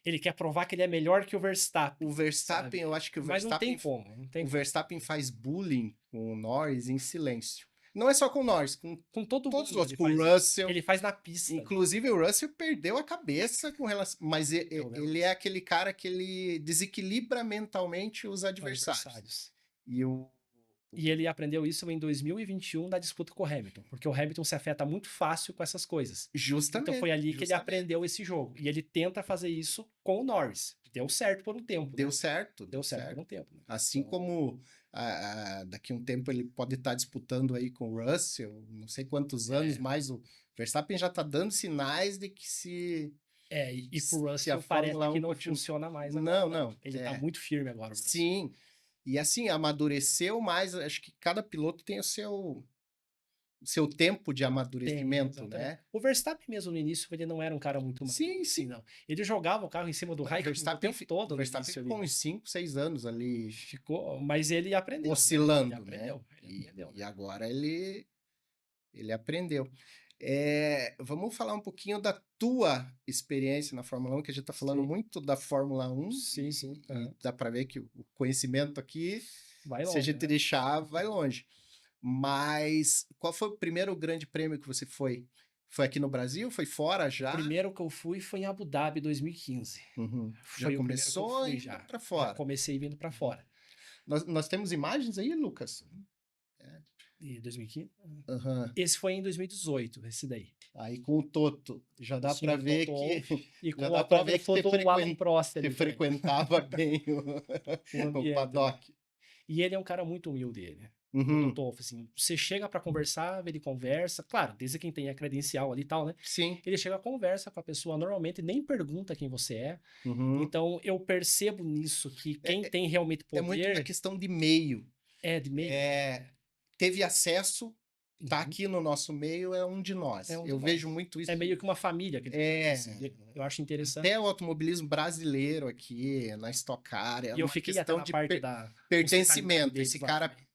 ele quer provar que ele é melhor que o Verstappen, O Verstappen, sabe? eu acho que o Mas não tem Verstappen, como, não tem o como. Verstappen faz bullying com o Norris em silêncio. Não é só com o Norris, com Com todo todos os mundo, outros, com o Russell. ele faz na pista. Inclusive, o Russell perdeu a cabeça com relação. Mas Eu lembro ele é aquele cara que ele desequilibra mentalmente os Os adversários. adversários. E o. E ele aprendeu isso em 2021 na disputa com o Hamilton, porque o Hamilton se afeta muito fácil com essas coisas. Justamente. Então foi ali que ele justamente. aprendeu esse jogo. E ele tenta fazer isso com o Norris. Deu certo por um tempo. Deu né? certo. Deu certo por um tempo. Né? Assim Então, como daqui a um tempo ele pode estar disputando aí com o Russell, não sei quantos anos mais, o Verstappen já está dando sinais de que se. e pro se Russell a parece Fórmula 1 que não continua- funciona mais Não, agora. não. Ele tá muito firme agora. o Russell. Sim. E assim, amadureceu mais. Acho que cada piloto tem o seu tempo de amadurecimento, exatamente. né? O Verstappen mesmo no início, ele não era um cara muito maduro, Sim, assim, sim. não. Ele jogava o carro em cima do O Raikkonen o Verstappen, tempo todo o no Verstappen início ficou ali. uns 5, 6 anos ali Ficou, mas ele aprendeu. oscilando, Ele aprendeu. Ele aprendeu. E agora ele aprendeu. Vamos falar um pouquinho da tua experiência na Fórmula 1, que a gente está falando Sim. muito da Fórmula 1. Sim, sim. E dá para ver que o conhecimento aqui, Vai se a longe, gente né? deixar, vai longe. Mas qual foi o primeiro grande prêmio que você foi? Foi aqui no Brasil? Foi fora já? O primeiro que eu fui foi em Abu Dhabi 2015. Uhum. Foi Já o primeiro que eu começou fui indo já. para Já fora. comecei vindo para fora. Nós temos imagens aí, Lucas? E 2015? Uhum. Esse foi em 2018, esse daí. Aí com o Toto, já dá Sim, para o ver Toto que Wolff e já com o dá para ver que autógrafo do Alan Prost você ali também, frequentava bem o o ambiente, né? paddock. E ele é um cara muito humilde, ele. O Uhum. Toto Wolff, assim, você chega para conversar, ele conversa, claro, desde quem tem a credencial ali e tal, né? Sim. Ele chega, conversa com a pessoa, normalmente nem pergunta quem você é. Uhum. Então eu percebo nisso que quem tem realmente É muito uma poder questão de meio. de meio. Teve acesso, tá Uhum. aqui no nosso meio, é um de nós. É um de Eu nós. vejo muito isso. É meio que uma família. Que eu acho interessante. Até o automobilismo brasileiro aqui, na Stock Car, é E eu uma fiquei até questão na de parte da pertencimento. deles Esse lá cara também.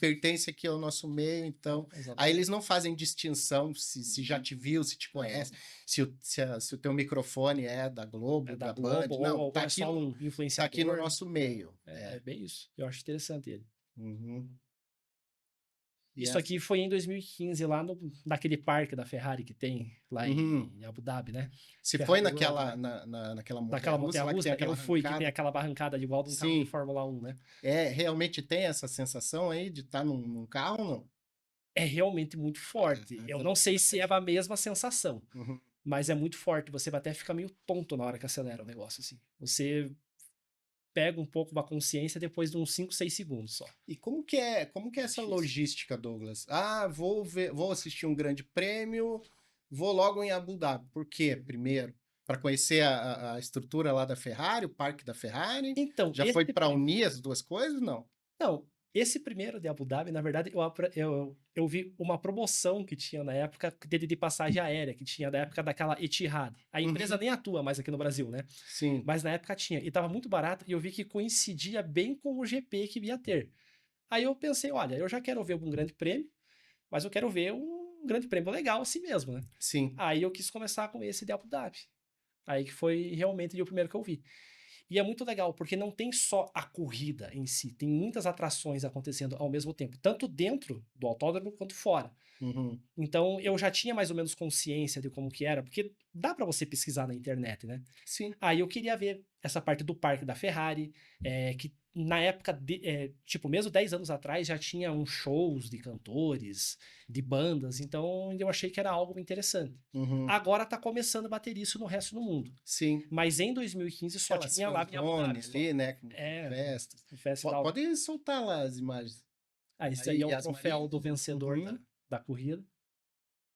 pertence aqui ao nosso meio, então. Exatamente. Aí eles não fazem distinção se já te viu, se te conhece, se o teu microfone é da Globo, É da Band. Globo, Não, ou tá é aqui, só um tá influenciador. aqui no nosso meio. É bem isso. Eu acho interessante ele. Uhum. Isso aqui foi em 2015, lá naquele parque da Ferrari que tem lá em Abu Dhabi, né? Se Ferrari foi World, naquela, né? naquela Daquela montanha lá que russa, tem aquela eu fui, que tem arrancada. aquela barrancada igual de um carro de Fórmula 1, né? Realmente tem essa sensação aí de estar num carro ou não? É realmente muito forte. Eu não sei se é a mesma sensação, Uhum. mas é muito forte. Você vai até ficar meio tonto na hora que acelera o negócio, assim. Você pega um pouco da consciência depois de uns 5, 6 segundos só. E como que é essa logística, Douglas? Vou assistir um grande prêmio, vou logo em Abu Dhabi. Por quê? Primeiro, para conhecer a estrutura lá da Ferrari, o parque da Ferrari. Então, Já foi para unir as duas coisas, não? Não, esse primeiro de Abu Dhabi, na verdade, eu vi uma promoção que tinha na época de passagem aérea, que tinha na época daquela Etihad. A empresa nem atua mais aqui no Brasil, né? Sim. Mas na época tinha. E tava muito barato, e eu vi que coincidia bem com o GP que ia ter. Aí eu pensei, olha, eu já quero ver um grande prêmio, mas eu quero ver um grande prêmio legal assim mesmo, né? Sim. Aí eu quis começar com esse de Abu Dhabi. Aí que foi realmente o primeiro que eu vi. E é muito legal, porque não tem só a corrida em si, tem muitas atrações acontecendo ao mesmo tempo, tanto dentro do autódromo quanto fora. Uhum. Então eu já tinha mais ou menos consciência de como que era, porque dá para você pesquisar na internet, né? Sim. Aí eu queria ver essa parte do parque da Ferrari, que na época, tipo, mesmo 10 anos atrás, já tinha uns shows de cantores, de bandas, então eu achei que era algo interessante. Uhum. Agora tá começando a bater isso no resto do mundo. Sim. Mas em 2015 só Aquelas tinha lá em Abu Dhabi. ali, né? Com festas. Pode soltar lá as imagens. Esse aí é o Yas troféu Marina. do vencedor da corrida.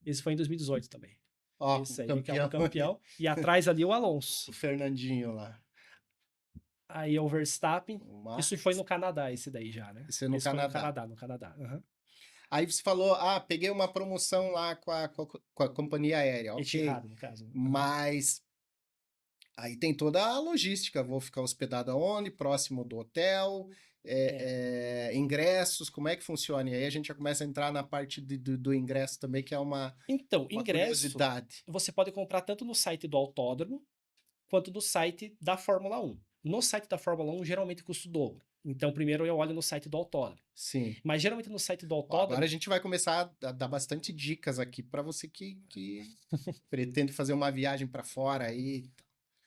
Esse foi em 2018 também. Ó, Esse aí campeão. que é o campeão. E atrás ali o Alonso. O Fernandinho lá. Aí é o Verstappen. O Isso foi no Canadá, esse daí já, né? Esse é no Esse foi Canadá. no Canadá. Aham. Aí você falou, peguei uma promoção lá com a companhia aérea, ok. Etihad, no caso. Aham. Mas aí tem toda a logística, vou ficar hospedado aonde, próximo do hotel, É. ingressos, como é que funciona? E aí a gente já começa a entrar na parte do ingresso também, que é Então, uma ingresso curiosidade. você pode comprar tanto no site do autódromo quanto do site da Fórmula 1. No site da Fórmula 1, geralmente custa o dobro. Então, primeiro eu olho no site do autódromo. Sim. Mas geralmente no site do Ó, agora a autódromo, gente vai começar a dar bastante dicas aqui para você que pretende fazer uma viagem para fora aí.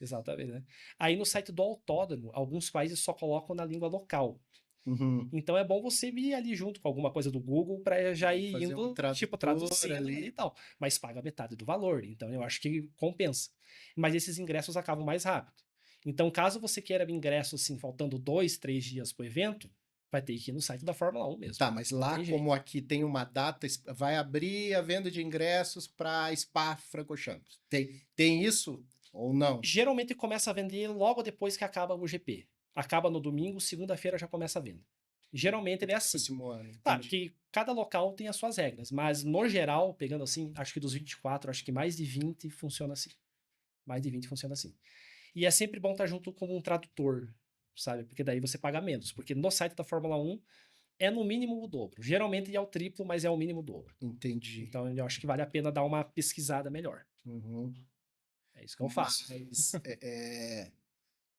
exatamente, né? Aí no site do autódromo, alguns países só colocam na língua local. Uhum. Então é bom você ir ali junto com alguma coisa do Google para já ir Fazer um indo, tipo, tradutor traduzindo ali e ali. tal. Mas paga metade do valor. Então eu acho que compensa. Mas esses ingressos acabam mais rápido. Então, caso você queira ingresso assim, faltando 2, 3 dias pro evento, vai ter que ir no site da Fórmula 1 mesmo. Tá, mas Não lá, tem como jeito. aqui tem uma data, vai abrir a venda de ingressos para Spa-Francorchamps. Tem isso ou não? Geralmente começa a vender logo depois que acaba o GP. Acaba no domingo, segunda-feira já começa a venda. Geralmente ele é assim. Próximo ano, Claro entendi. que cada local tem as suas regras, mas no geral, pegando assim, acho que dos 24, acho que mais de 20 funciona assim. Mais de 20 funciona assim. E é sempre bom estar junto com um tradutor, sabe? Porque daí você paga menos. Porque no site da Fórmula 1 é no mínimo o dobro. Geralmente é o triplo, mas é o mínimo o dobro. Entendi. Então eu acho que vale a pena dar uma pesquisada melhor. Uhum. É isso que eu faço. Mas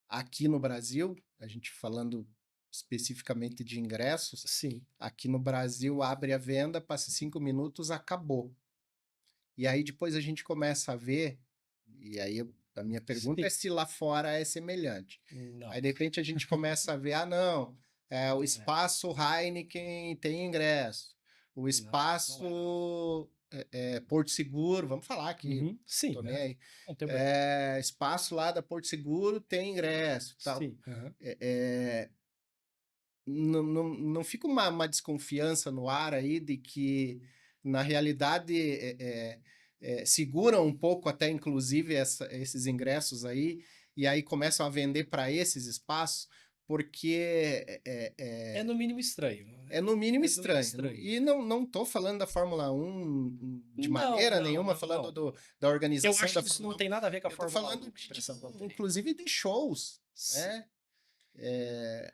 aqui no Brasil, a gente falando especificamente de ingressos, Sim. aqui no Brasil abre a venda, passa 5 minutos, acabou. E aí depois a gente começa a ver, e aí a minha pergunta é Sim. se lá fora é semelhante. Não. Aí de repente a gente começa a ver, não, o Não é. espaço Heineken tem ingresso, o Não, não é. espaço Porto Seguro, vamos falar aqui, Uhum. Sim, tô nem né? aí. Não tem problema. Espaço lá da Porto Seguro tem ingresso, tal. Sim. Aham. Não fica uma desconfiança no ar aí de que, na realidade, seguram um pouco até, inclusive, esses ingressos aí, e aí começam a vender para esses espaços, porque É no mínimo estranho. no mínimo É no mínimo estranho. estranho. E não estou falando da Fórmula 1 de Não, maneira não, nenhuma, não, falando não. da Eu organização acho da que isso não Fórmula 1, tem nada a ver com a eu estou Fórmula 1, falando, a impressão que eu tenho. inclusive, de shows, Sim. né?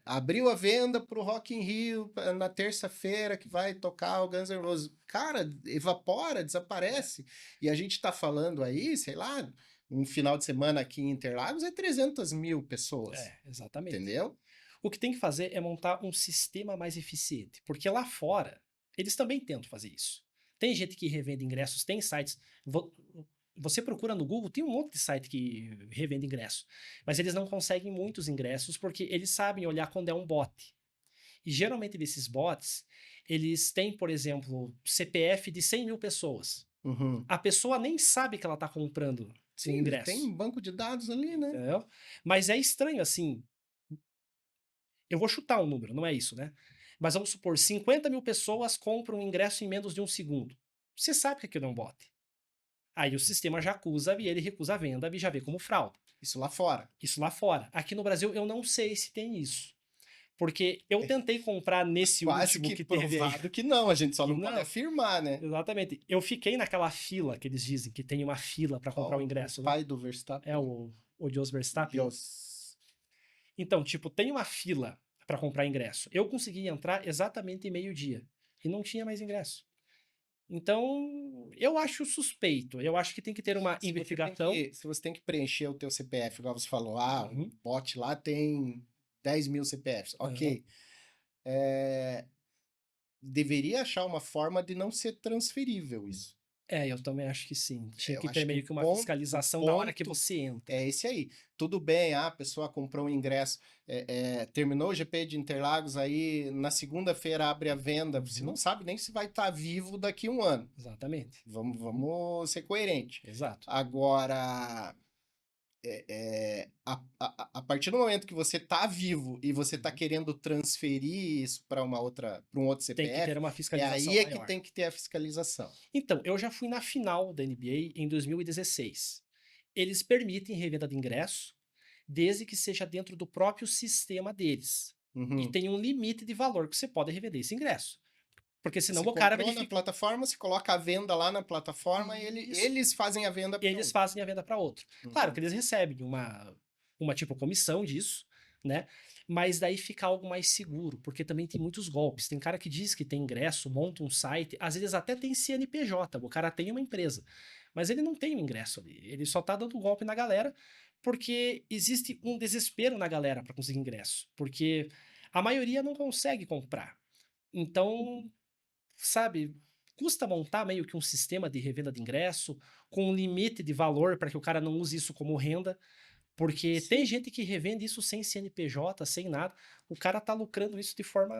Abriu a venda pro Rock in Rio na terça-feira que vai tocar o Guns N' Roses. Cara, evapora, desaparece. E a gente tá falando aí, sei lá, um final de semana aqui em Interlagos é 300 mil pessoas, Exatamente. entendeu? O que tem que fazer é montar um sistema mais eficiente, porque lá fora eles também tentam fazer isso. Tem gente que revende ingressos, tem sites. Você procura no Google, tem um monte de site que revende ingresso, mas eles não conseguem muitos ingressos porque eles sabem olhar quando é um bot. E geralmente desses bots, eles têm, por exemplo, CPF de 100 mil pessoas. Uhum. A pessoa nem sabe que ela está comprando o Sim, ele tem ingresso, um banco de dados ali, né? entendeu? Mas é estranho assim. Eu vou chutar um número, não é isso, né? Mas vamos supor, 50 mil pessoas compram um ingresso em menos de um segundo. Você sabe que aquilo é um bot. Aí o sistema já acusa e ele recusa a venda e já vê como fraude. Isso lá fora. Isso lá fora. Aqui no Brasil eu não sei se tem isso. Porque eu tentei comprar nesse Quase último que que teve aí. provado que não, a gente só Que não pode não, afirmar, né? exatamente. Eu fiquei naquela fila que eles dizem que tem uma fila para comprar o Ó, o ingresso, né? pai do É Verstappen, o Jos Verstappen. Dios. Então, tipo, tem uma fila para comprar ingresso. Eu consegui entrar exatamente em meio-dia e não tinha mais ingresso. Então, eu acho suspeito. Eu acho que tem que ter uma investigação. Se você tem que preencher o teu CPF, igual você falou, o Uhum, bot lá tem 10 mil CPFs, aham. ok. Deveria achar uma forma de não ser transferível isso. Eu também acho que sim. Tinha Eu que ter acho que meio que uma o fiscalização na hora que ponto você entra. é esse aí. Tudo bem, a pessoa comprou um ingresso, terminou o GP de Interlagos, aí na segunda-feira abre a venda, você não Uhum, sabe nem se vai estar vivo daqui a um ano. exatamente. Vamos ser coerentes. Exato. Agora, a partir do momento que você está vivo e você está Uhum. querendo transferir isso para um outro Tem que ter CPF, uma é fiscalização aí que maior. tem que ter a fiscalização. Então, eu já fui na final da NBA em 2016. Eles permitem revenda de ingresso desde que seja dentro do próprio sistema deles. E Uhum. tem um limite de valor que você pode revender esse ingresso. Porque senão Você o cara comprou na verifica. plataforma, você coloca a venda lá na plataforma e Isso. eles fazem a venda para Eles outro. fazem a venda para outro. Claro que Uhum. eles recebem uma tipo comissão disso, né? Mas daí fica algo mais seguro, porque também tem muitos golpes. Tem cara que diz que tem ingresso, monta um site, às vezes até tem CNPJ, o cara tem uma empresa, mas ele não tem o ingresso ali. Ele só tá dando golpe na galera porque existe um desespero na galera para conseguir ingresso, porque a maioria não consegue comprar. Então, sabe, custa montar meio que um sistema de revenda de ingresso com um limite de valor para que o cara não use isso como renda, porque tem Sim, gente que revende isso sem CNPJ, sem nada. O cara tá lucrando isso de forma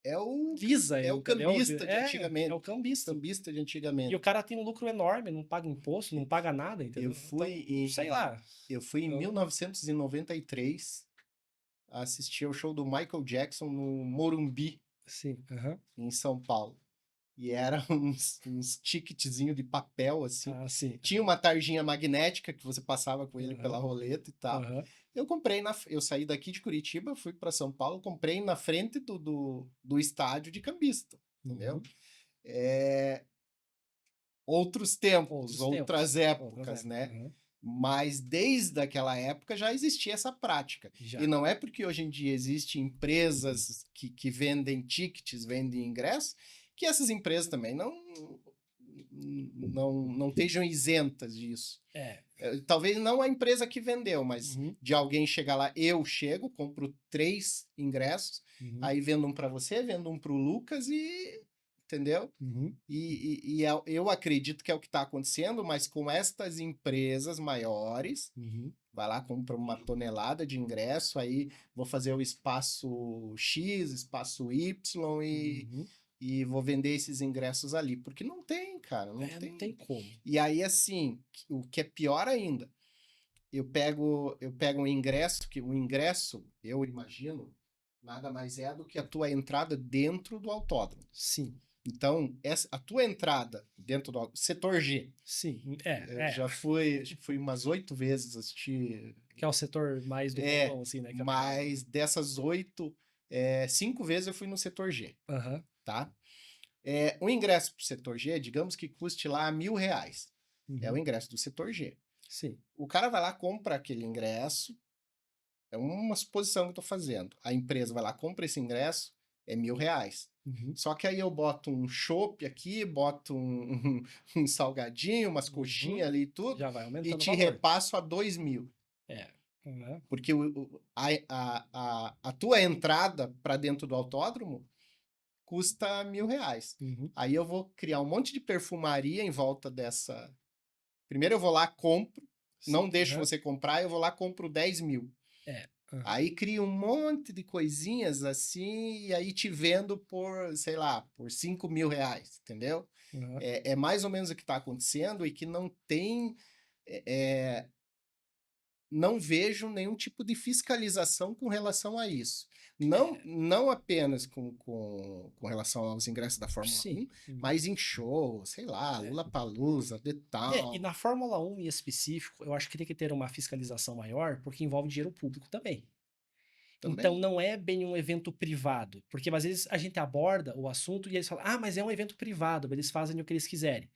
é o, lisa, é o entendeu? cambista de É o antigamente. O cambista. cambista de E o antigamente. cara tem um lucro enorme, não paga imposto, não paga nada, Eu entendeu? fui Então, sei lá. eu fui em Eu- 1993 assistir ao show do Michael Jackson no Morumbi, Sim, aham. em São Paulo. E era uns ticketzinho de papel, assim. Ah, sim. Tinha uma tarjinha magnética que você passava com ele pela Aham, roleta e tal. aham. Eu saí daqui de Curitiba, fui para São Paulo, comprei na frente do estádio de cambista, entendeu? Uhum. É, outros tempos, Outros tempos. outras Outras épocas, épocas. né? Aham. Mas desde aquela época já existia essa prática. E Já. não é porque hoje em dia existem empresas que vendem tickets, vendem ingressos, que essas empresas também não estejam isentas disso. É. Talvez não a empresa que vendeu, mas Uhum. de alguém chegar lá, eu chego, compro 3 ingressos, Uhum. aí vendo um para você, vendo um para o Lucas e entendeu? Uhum. Eu acredito que é o que está acontecendo, mas com estas empresas maiores, Uhum. vai lá, compra uma tonelada de ingresso, aí vou fazer o espaço X, espaço Y Uhum. e vou vender esses ingressos ali. Porque não tem, cara, não É, não tem. tem como. E aí, assim, o que é pior ainda, eu pego um ingresso, que o ingresso, eu imagino, nada mais é do que a tua entrada dentro do autódromo. Sim, Então, a tua entrada dentro do setor G, sim. eu já fui, acho que fui umas 8 vezes assistir. Que é o setor mais do É, povão, assim, né? Que é legal. mas dessas 8, 5 vezes eu fui no setor G, Aham. tá? O ingresso pro setor G, digamos que custe lá R$ 1.000. É o Uhum. ingresso do setor G. Sim. O cara vai lá, compra aquele ingresso, é uma suposição que eu tô fazendo. A empresa vai lá, compra esse ingresso, é R$ 1.000. Uhum. Só que aí eu boto um chopp aqui, boto um salgadinho, umas coxinhas Uhum. ali e tudo, Já vai e aumentando o te valor. repasso a 2.000. É. Aham. Porque a tua entrada para dentro do autódromo custa R$ 1.000. Uhum. Aí eu vou criar um monte de perfumaria em volta dessa. Primeiro eu vou lá, compro, não Sim. deixo Aham. você comprar, eu vou lá, compro 10.000. É. Aham. Aí crio um monte de coisinhas assim, e aí te vendo por, sei lá, por R$ 5.000, entendeu? Aham. É mais ou menos o que está acontecendo e que não tem. Não vejo nenhum tipo de fiscalização com relação a isso. Não, É. não apenas com relação aos ingressos da Fórmula Sim. 1, Uhum. mas em show, sei lá, É. Lollapalooza, The E Town. na Fórmula 1 em específico, eu acho que tem que ter uma fiscalização maior, porque envolve dinheiro público também. Então Também. não é bem um evento privado, porque às vezes a gente aborda o assunto e eles falam, ah, mas é um evento privado, eles fazem o que eles quiserem.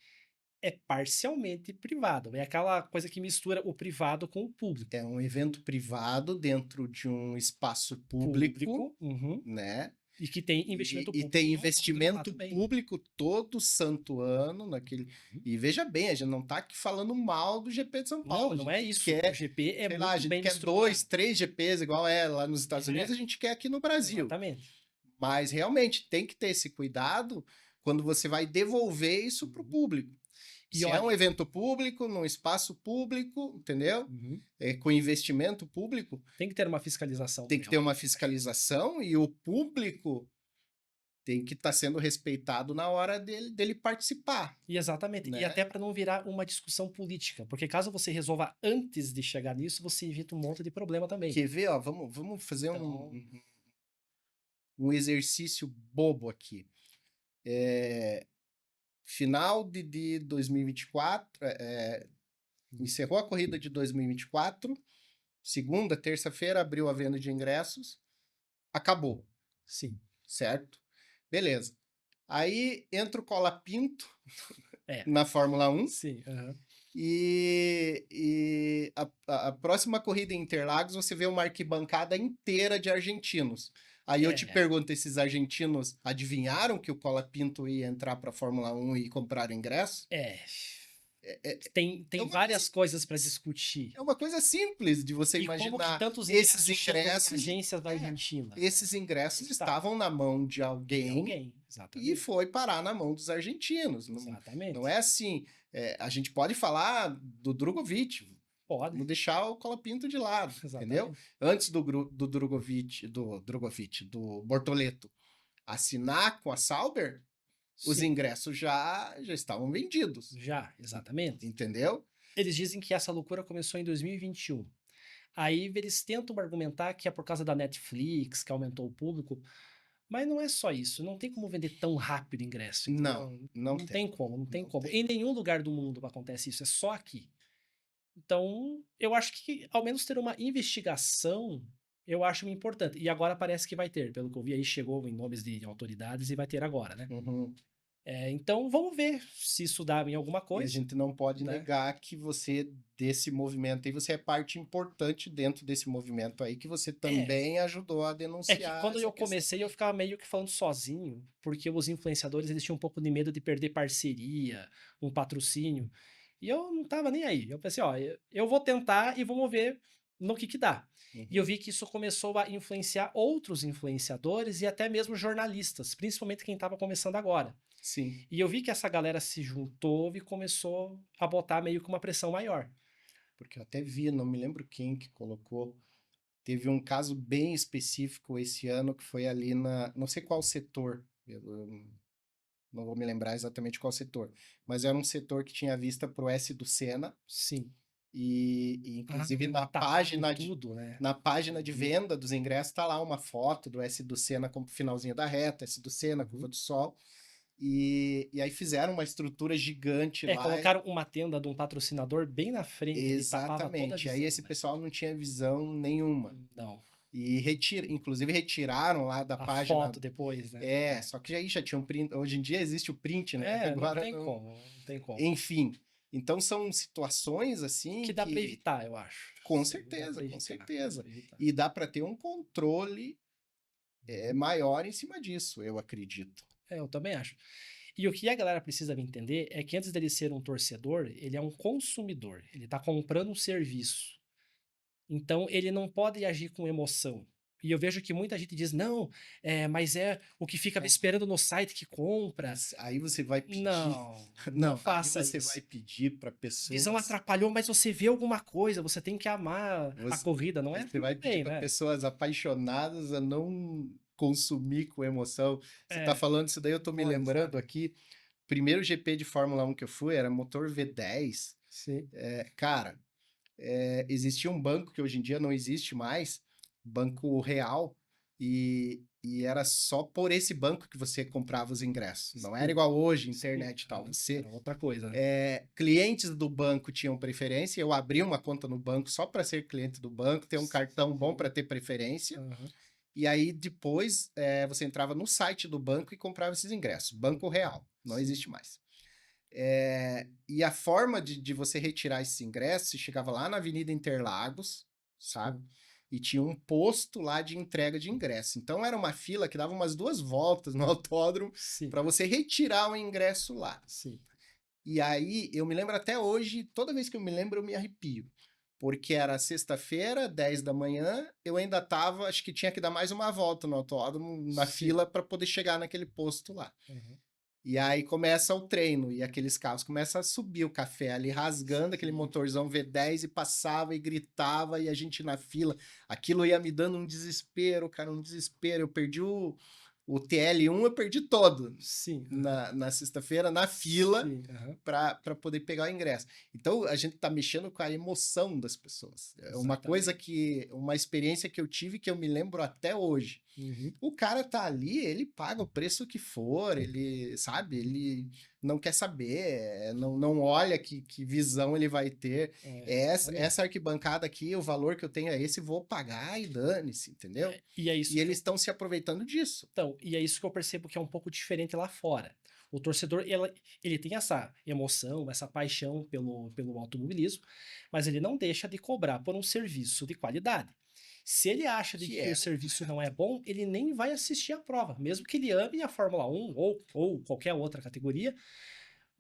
É parcialmente privado, é aquela coisa que mistura o privado com o público. É um evento privado dentro de um espaço público, Público, uhum, né? e que tem E, investimento e público tem para controlar investimento também. público todo santo ano naquele. Uhum. E veja bem, a gente não está aqui falando mal do GP de São Paulo. Não, A não é gente isso. O quer, GP é sei lá, a muito gente bem quer 2, estruturado. 3 GPs, igual é lá nos Estados Unidos, É, a gente quer aqui no Brasil. exatamente. Mas realmente tem que ter esse cuidado quando você vai devolver isso para o Uhum. público. E Se é um olha, evento público, num espaço público, entendeu? uhum, Com investimento público, tem que ter uma fiscalização tem que ter maior. uma fiscalização e o público tem que estar sendo respeitado na hora dele participar, E exatamente. E né? até para não virar uma discussão política, porque caso você resolva antes de chegar nisso, você evita um monte de problema também. Quer ver, ó, vamos fazer Então, um exercício bobo aqui. Final de 2024, encerrou a corrida de 2024, segunda, terça-feira, abriu a venda de ingressos, acabou, Sim. certo? Beleza. Aí entra o Cola Pinto É. na Fórmula 1 Sim. Aham. e a próxima corrida em Interlagos você vê uma arquibancada inteira de argentinos. Aí eu te É. pergunto, esses argentinos adivinharam que o Cola Pinto ia entrar para a Fórmula 1 e compraram ingresso? É. É, Tem é uma coisa, várias coisas para discutir. é uma coisa simples de você E como que imaginar. tantos Esses ingressos chegam em ingressos, agências da Argentina? esses ingressos Está. estavam na mão de De alguém alguém. e Exatamente. foi parar na mão dos argentinos. Não, Exatamente. não é assim. A gente pode falar do Drogovic, Pode. vamos deixar o Colapinto de lado, entendeu? Exatamente. Antes do Drogovic, do Bortoleto assinar com a Sauber, os Sim. ingressos já estavam vendidos, Já, exatamente. entendeu? Eles dizem que essa loucura começou em 2021. Aí eles tentam argumentar que é por causa da Netflix, que aumentou o público, mas não é só isso. Não tem como vender tão rápido ingresso. Não, Entendeu? não Não tem. tem como, não tem Não como. tem. Em nenhum lugar do mundo acontece isso, é só aqui. Então, eu acho que ao menos ter uma investigação, eu acho importante. E agora parece que vai ter, pelo que eu vi aí, chegou em nomes de autoridades e vai ter agora, né? Uhum. Então, vamos ver se isso dá em alguma E a coisa, gente não pode né? negar que você, desse movimento aí, você é parte importante dentro desse movimento aí, que você também ajudou a É que denunciar quando essa eu questão. comecei, eu ficava meio que falando sozinho, porque os influenciadores eles tinham um pouco de medo de perder parceria, um patrocínio. E eu não tava nem aí. Eu pensei, ó, eu vou tentar e vamos ver no que dá. E eu Uhum. vi que isso começou a influenciar outros influenciadores e até mesmo jornalistas, principalmente quem estava começando agora. Sim, E eu vi que essa galera se juntou e começou a botar meio que uma pressão maior. porque eu até vi, não me lembro quem que colocou. Teve um caso bem específico esse ano que foi ali não sei qual setor, eu não vou me lembrar exatamente qual setor, mas era um setor que tinha vista para o S do Senna Sim. e inclusive Taparam tudo, né? na página de venda dos ingressos tá lá uma foto do S do Senna com o finalzinho da reta, S do Senna, curva do sol, e aí fizeram uma estrutura gigante lá. Colocaram uma tenda de um patrocinador bem na frente, ele tapava toda a Exatamente. Aí visão, esse né? pessoal não tinha visão nenhuma. Não. E inclusive retiraram lá da A página. foto depois, né? Só que aí já tinha um print. Hoje em dia existe o print, né? Não Agora tem não. como, não tem como. Enfim. Então são situações assim Que dá pra evitar, eu acho. com Sim, dá certeza, pra com evitar, certeza. dá pra evitar. E dá para ter um controle maior em cima disso, eu acredito. Eu também acho. E o que a galera precisa entender é que antes dele ser um torcedor, ele é um consumidor. Ele tá comprando um serviço. Então, ele não pode agir com emoção. E eu vejo que muita gente diz, não, mas é o que fica esperando no site que compra. Mas aí você vai pedir. Não, não Não, aí faça você isso. vai pedir para Visão pessoas. atrapalhou, mas você vê alguma coisa, você tem que amar a Você, corrida, não é? você vai pedir Bem, para né? pessoas apaixonadas a não consumir com emoção. Você está É, falando isso daí, eu estou me pode, lembrando sabe? aqui. Primeiro GP de Fórmula 1 que eu fui era motor V10. Sim. Cara, existia um banco que hoje em dia não existe mais, Banco Real, e era só por esse banco que você comprava os ingressos. Não era Sim. igual hoje, Sim. internet e tal. Você, Era outra coisa, né? clientes do banco tinham preferência. Eu abri uma conta no banco só para ser cliente do banco, ter um cartão bom para ter preferência. Aham. E aí depois você entrava no site do banco e comprava esses ingressos. Banco Real, não Sim. existe mais. E a forma de você retirar esses ingressos, você chegava lá na Avenida Interlagos, sabe? E tinha um posto lá de entrega de ingresso. Então era uma fila que dava umas 2 voltas no autódromo Sim. para você retirar o ingresso lá. Sim. E aí eu me lembro até hoje, toda vez que eu me lembro eu me arrepio. Porque era sexta-feira, 10 da manhã, eu ainda tava, acho que tinha que dar mais uma volta no autódromo, na Sim. fila, para poder chegar naquele posto lá. Uhum. E aí começa o treino, e aqueles carros começam a subir o café ali, rasgando aquele motorzão V10, e passava e gritava, e a gente na fila. Aquilo ia me dando um desespero, cara, um desespero. Eu perdi o TL1, eu perdi todo Sim. na sexta-feira, na fila, Sim. Aham. para poder pegar o ingresso. Então a gente tá mexendo com a emoção das pessoas. É uma coisa uma experiência que eu tive que eu me lembro até hoje. Uhum. O cara tá ali, ele paga o preço que for, ele, sabe, ele não quer saber, não olha que visão ele vai ter. Exatamente. Essa arquibancada aqui, o valor que eu tenho é esse, vou pagar e dane-se, entendeu? E é isso E que eles estão se aproveitando disso. Então, e é isso que eu percebo que é um pouco diferente lá fora. O torcedor, ele tem essa emoção, essa paixão pelo automobilismo, mas ele não deixa de cobrar por um serviço de qualidade. Se ele acha de Que que o é. serviço não é bom, ele nem vai assistir a prova, mesmo que ele ame a Fórmula 1 ou qualquer outra categoria,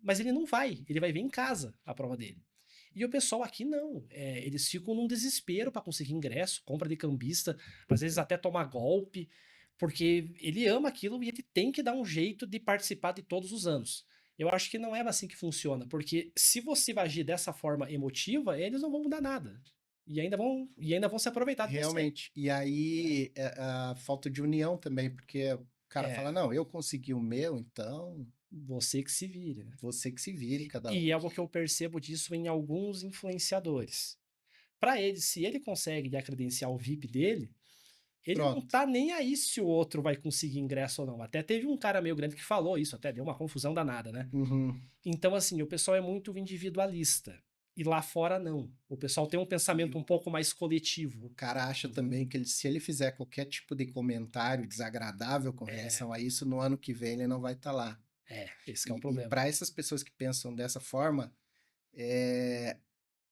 mas ele não vai, ele vai ver em casa a prova dele. E o pessoal aqui não, eles ficam num desespero para conseguir ingresso, compra de cambista, às vezes até toma golpe, porque ele ama aquilo e ele tem que dar um jeito de participar de todos os anos. Eu acho que não é assim que funciona, porque se você vai agir dessa forma emotiva, eles não vão mudar nada. E ainda vão se aproveitar de você. Realmente. E aí, a falta de união também, porque o cara É, fala, não, eu consegui o meu, então você que se vire, né? você que se vire, cada um. E é o que eu percebo disso em alguns influenciadores. Para ele, se ele consegue a credencial VIP dele, ele não Pronto. tá nem aí se o outro vai conseguir ingresso ou não. Até teve um cara meio grande que falou isso, até deu uma confusão danada, né? Uhum. Então, assim, o pessoal é muito individualista. E lá fora, não. O pessoal tem um E pensamento um pouco mais coletivo. o cara acha Uhum. também que se ele fizer qualquer tipo de comentário desagradável com relação a isso, no ano que vem ele não vai estar lá. Esse que é o E problema. para essas pessoas que pensam dessa forma,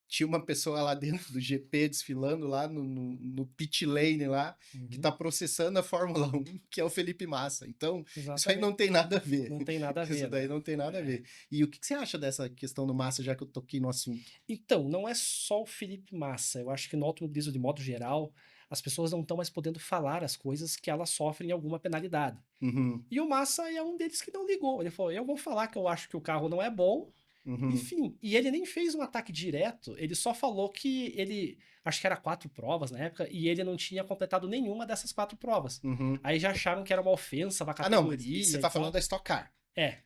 tinha uma pessoa lá dentro do GP desfilando lá no pit lane lá, que Uhum. está processando a Fórmula 1, que é o Felipe Massa. Então, isso aí não Exatamente. tem nada a ver. Não tem nada a Isso ver, daí né? não tem nada a ver. E o que você acha dessa questão do Massa, já que eu toquei no assunto? Então, não é só o Felipe Massa. Eu acho que no automobilismo, de modo geral, as pessoas não estão mais podendo falar as coisas que elas sofrem alguma penalidade. Uhum, E o Massa é um deles que não ligou. Ele falou: eu vou falar que eu acho que o carro não é bom. uhum. Enfim, e ele nem fez um ataque direto, ele só falou que ele, acho que era 4 provas na época, e ele não tinha completado nenhuma dessas 4 provas. Uhum. Aí já acharam que era uma ofensa à Ah, não, mas isso você categoria e tá falando tal. da Stock Car.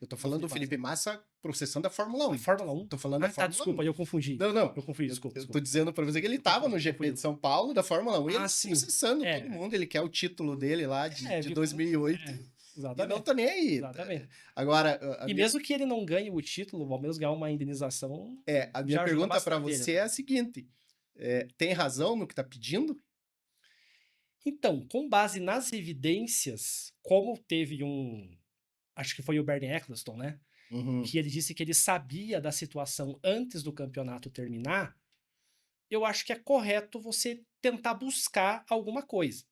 Eu tô Do falando do Felipe Felipe Massa. Massa processando a Fórmula A 1. Fórmula 1? Tô falando da Ah, tá, Fórmula 1. desculpa, eu confundi. Não, não. Eu confundi, Eu, desculpa, eu tô desculpa. dizendo pra você que ele tava no GP Confundi. de São Paulo, da Fórmula 1, e ele Ah, tá sim. processando todo É, mundo. Ele quer o título dele lá de viu? 2008 e não Exatamente. tá nem aí. Exatamente. Agora, E mesmo que ele não ganhe o título, ao menos ganhar uma indenização, a minha já ajuda pergunta pra bastante ele, você né? é a seguinte: tem razão no que tá pedindo? Então, com base nas evidências, como teve acho que foi o Bernie Eccleston, né? Uhum. Que ele disse que ele sabia da situação antes do campeonato terminar, eu acho que é correto você tentar buscar alguma coisa.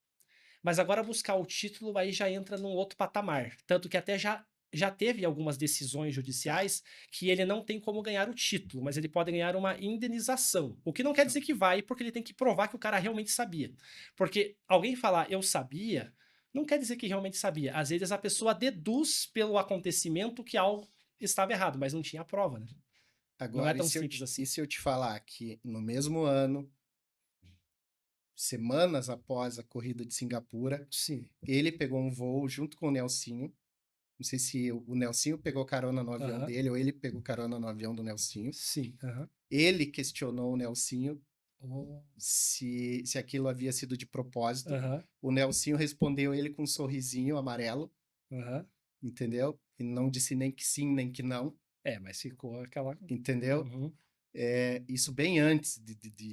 Mas agora buscar o título aí já entra num outro patamar. Tanto que até já teve algumas decisões Tá. judiciais que ele não tem como ganhar o título, mas ele pode ganhar uma indenização. O que não quer dizer que vai, porque ele tem que provar que o cara realmente sabia. Porque alguém falar eu sabia, não quer dizer que realmente sabia. Às vezes a pessoa deduz pelo acontecimento que algo estava errado, mas não tinha a prova, né? Não é Agora, tão simples e assim. se eu te falar que no mesmo ano, semanas após a corrida de Singapura, Sim. ele pegou um voo junto com o Nelsinho. Não sei se o Nelsinho pegou carona no avião Aham. dele ou ele pegou carona no avião do Nelsinho. Sim. Aham. Ele questionou o Nelsinho Oh. se aquilo havia sido de propósito. Aham. O Nelsinho respondeu ele com um sorrisinho amarelo, Aham. entendeu? E não disse nem que sim, nem que não, Mas ficou aquela. entendeu? Uhum. Isso bem antes